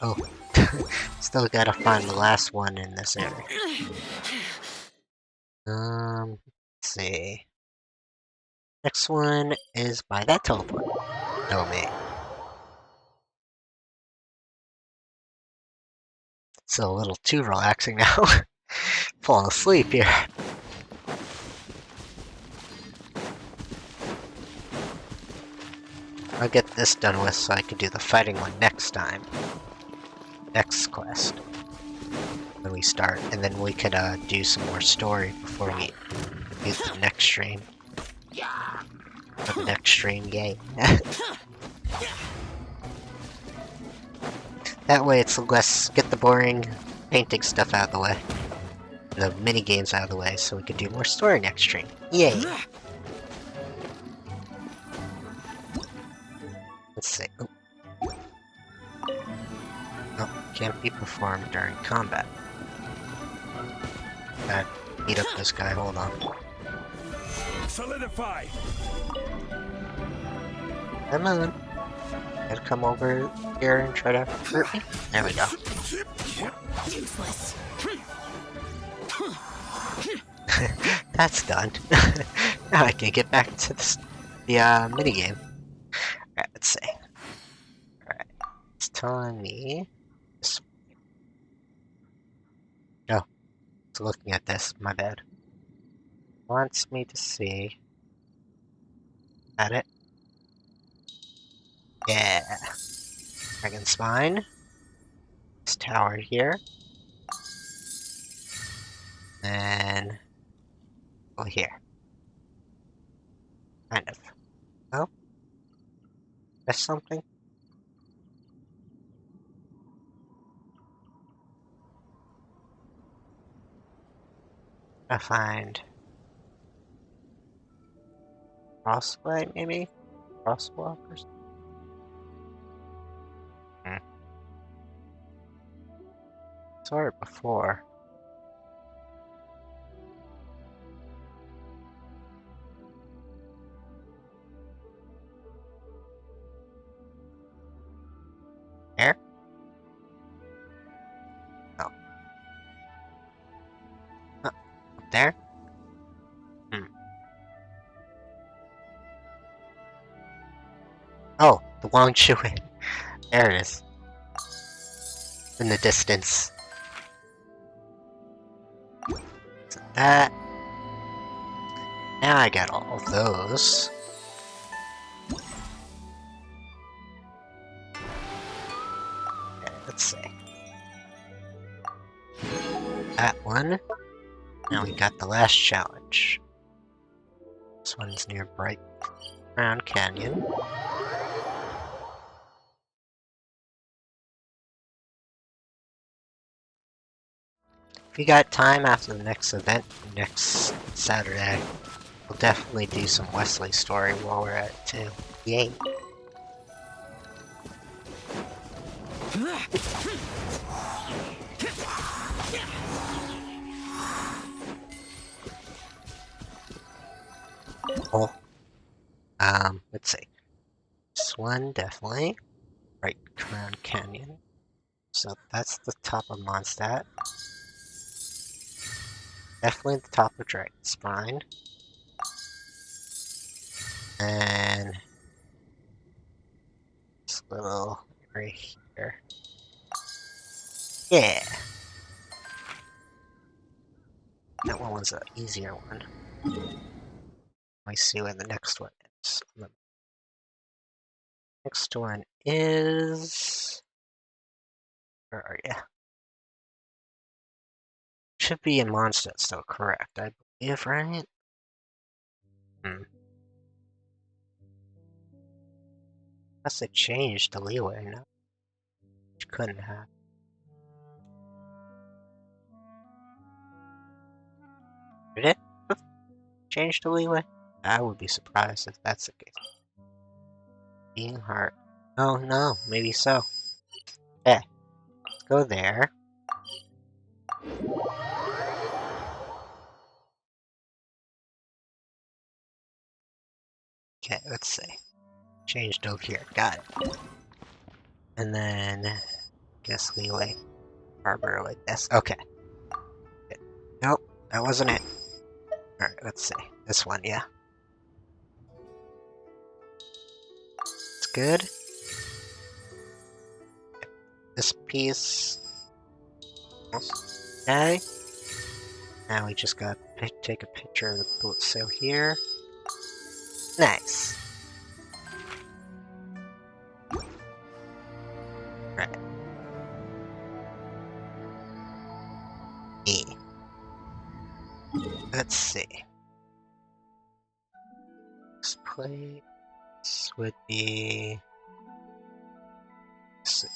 Oh, still gotta find the last one in this area. Let's see. Next one is by that teleport. Oh man. It's a little too relaxing now. Falling asleep here. I'll get this done with so I can do the fighting one next time. Next quest. When we start, and then we could do some more story before we do the next stream. For the next stream, yay. That way it's less, get the boring painting stuff out of the way. The mini games out of the way, so we could do more story next stream. Yay! Let's see. Oh. Oh, can't be performed during combat. Gotta beat up this guy, hold on. Solidify! Come on. Gotta come over here and try to hurt me. There we go. Useless. That's done. Now I can get back to the minigame. Alright, let's see. Alright, it's telling me this. Oh, it's looking at this, my bad. Wants me to see. At it. Yeah. Dragon spine. This tower here. And go here. Kind of. Oh? That's something? I find crossway, maybe? Crosswalk or something? Saw it before. There? Oh. Up there? Oh, the Wang Shui. There it is. In the distance. So that. Now I got all of those. Okay, let's see. That one. Now we got the last challenge. This one's near Bright Brown Canyon. If you got time after the next event, next Saturday, we'll definitely do some Wesley story while we're at it too. Yay! Oh. Let's see. This one, definitely. Right, Crown Canyon. So that's the top of Mondstadt. Definitely the top of Dragon Spine. And this little right here. Yeah. That one was an easier one. Let me see what the next one is. The next one is... Where are you? Should be in Mondstadt still, correct, I believe, right? Unless they changed the leeway, no? Which couldn't have. Did it change the leeway? I would be surprised if that's the case. Being hard. Oh no, maybe so. Yeah. Let's go there. Okay, let's see. Changed over here. Got it. And then guess leeway. Harbor like this. Okay. Good. Nope, that wasn't it. Alright, let's see. This one, yeah. It's good. This piece. Okay. Now we just gotta take a picture of the boat sail here. Nice. Right. E. Let's see. This place would be... Let's see.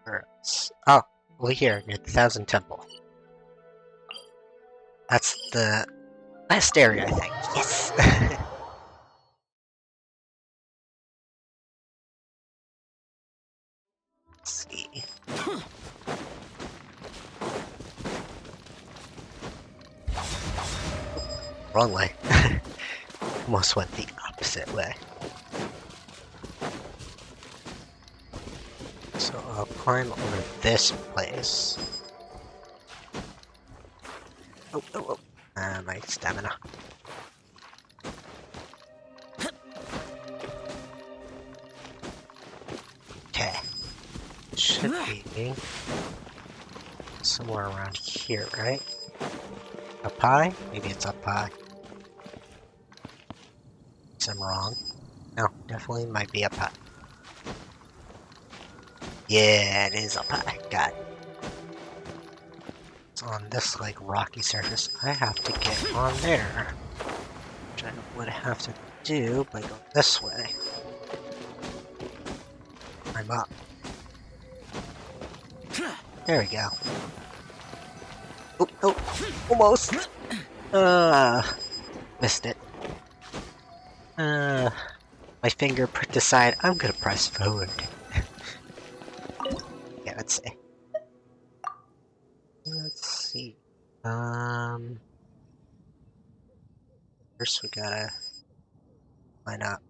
Where else? Oh, over here, near the Thousand Temple. That's the last area, I think. Yes! Let's see. Wrong way. Almost went the opposite way. So I'll climb over this place. Oh, oh, oh. My stamina. Okay. Should be somewhere around here, right? Up high? Maybe it's up high. Guess I'm wrong. No, definitely might be up high. Yeah, it is up high. Got it. It's on this, like, rocky surface. I have to get on there. Which I would have to do by going this way. I'm up. There we go. Oh, oh, almost. Missed it. My finger decided I'm gonna press forward. Yeah, let's see. Let's see. First we gotta line up.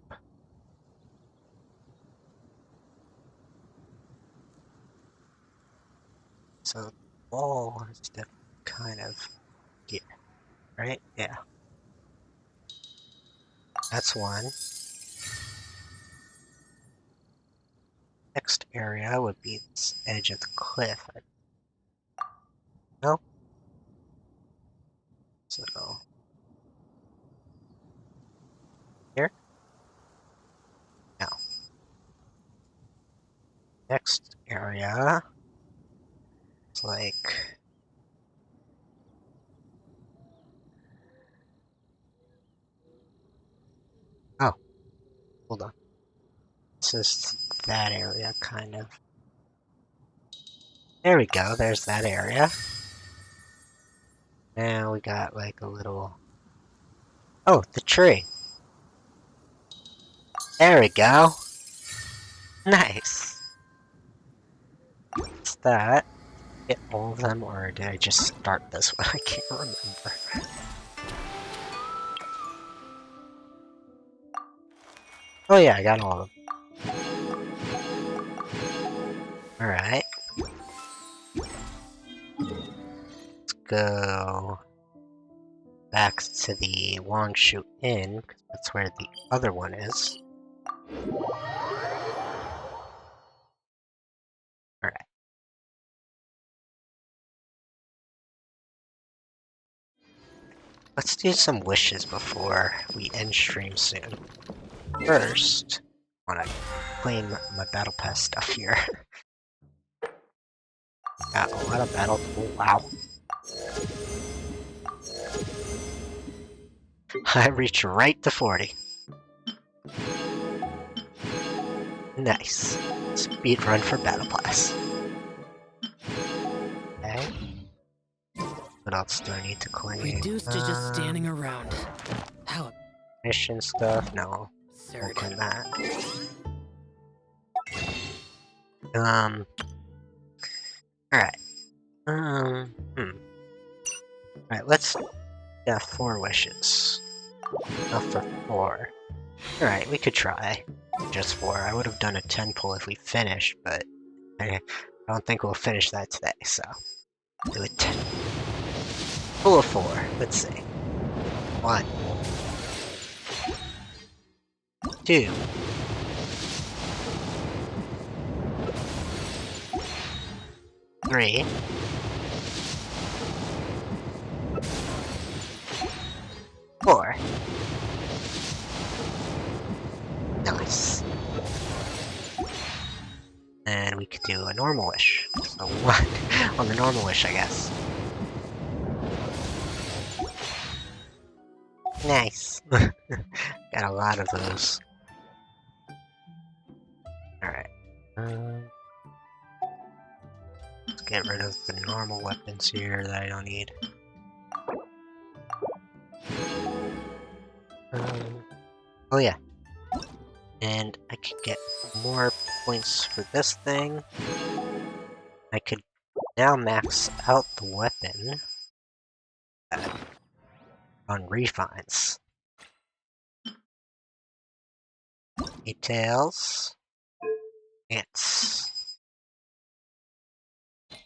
So the wall is definitely kind of here, right? Yeah. That's one. Next area would be this edge of the cliff. No? So... Here? No. Next area... It's like... Oh. Hold on. This is that area, kind of. There we go, there's that area. Now we got like a little... Oh, the tree! There we go! Nice! What's that? Get all of them, or did I just start this one? I can't remember. Oh yeah, I got all of them. Alright. Let's go back to the Wangshu Inn, because that's where the other one is. Alright. Let's do some wishes before we end stream soon. First, I want to claim my battle pass stuff here. Got a lot of battle. Oh, wow. I reached right to 40. Nice. Speed run for battle pass. Okay. What else do I need to claim? Reduced to just standing around. How Mission stuff? No. absurd. Won't claim that. Alright. Alright, let's... Yeah, 4 wishes. Enough for 4. Alright, we could try. Just 4. I would have done a 10 pull if we finished, but... I don't think we'll finish that today, so... Do it. Pull of 4. Let's see. 1. 2. 3. 4. Nice. And we could do a normal wish. So 1 on the normal wish, I guess. Nice. Got a lot of those. Alright. Let's get rid of the normal weapons here that I don't need. Oh yeah. And I could get more points for this thing. I could now max out the weapon on refines. Details. Ants.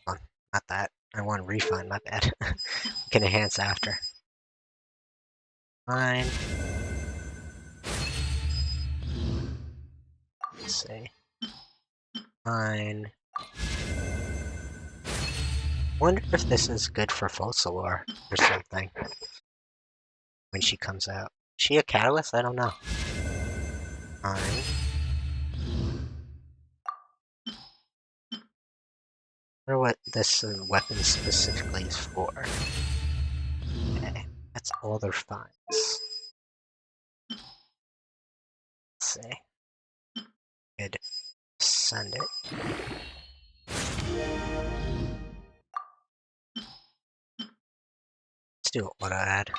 Oh, not that. I want refine, my bad. Can enhance after. Fine. Let's see. Fine. Wonder if this is good for Fossilor or something. When she comes out. Is she a catalyst? I don't know. Fine. I wonder what this weapon specifically is for. Okay, that's all their fines. Let's see. Could send it. Let's do auto add.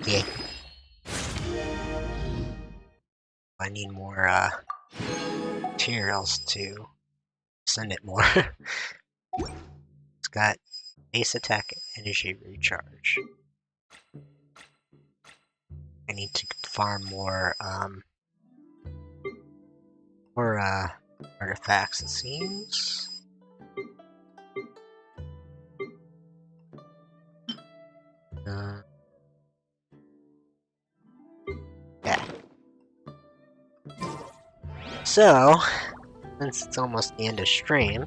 Yeah. I need more materials to send it more. It's got base attack energy recharge. I need to farm more artifacts, it seems. Yeah. So, since it's almost the end of stream,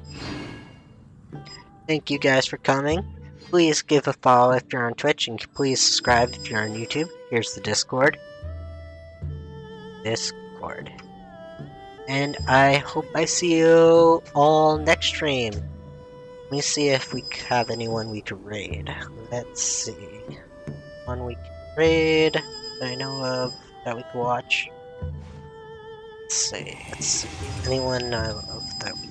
thank you guys for coming. Please give a follow if you're on Twitch, and please subscribe if you're on YouTube. Here's the Discord. And I hope I see you all next stream. Let me see if we have anyone we could raid. Let's see. One we can raid that I know of that we can watch. Let's see. Anyone I love that we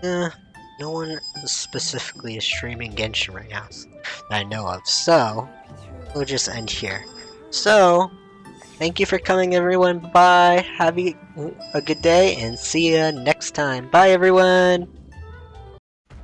can. No one specifically is streaming Genshin right now that I know of, so we'll just end here. So, thank you for coming, everyone. Bye. Have a good day, and see ya next time. Bye, everyone.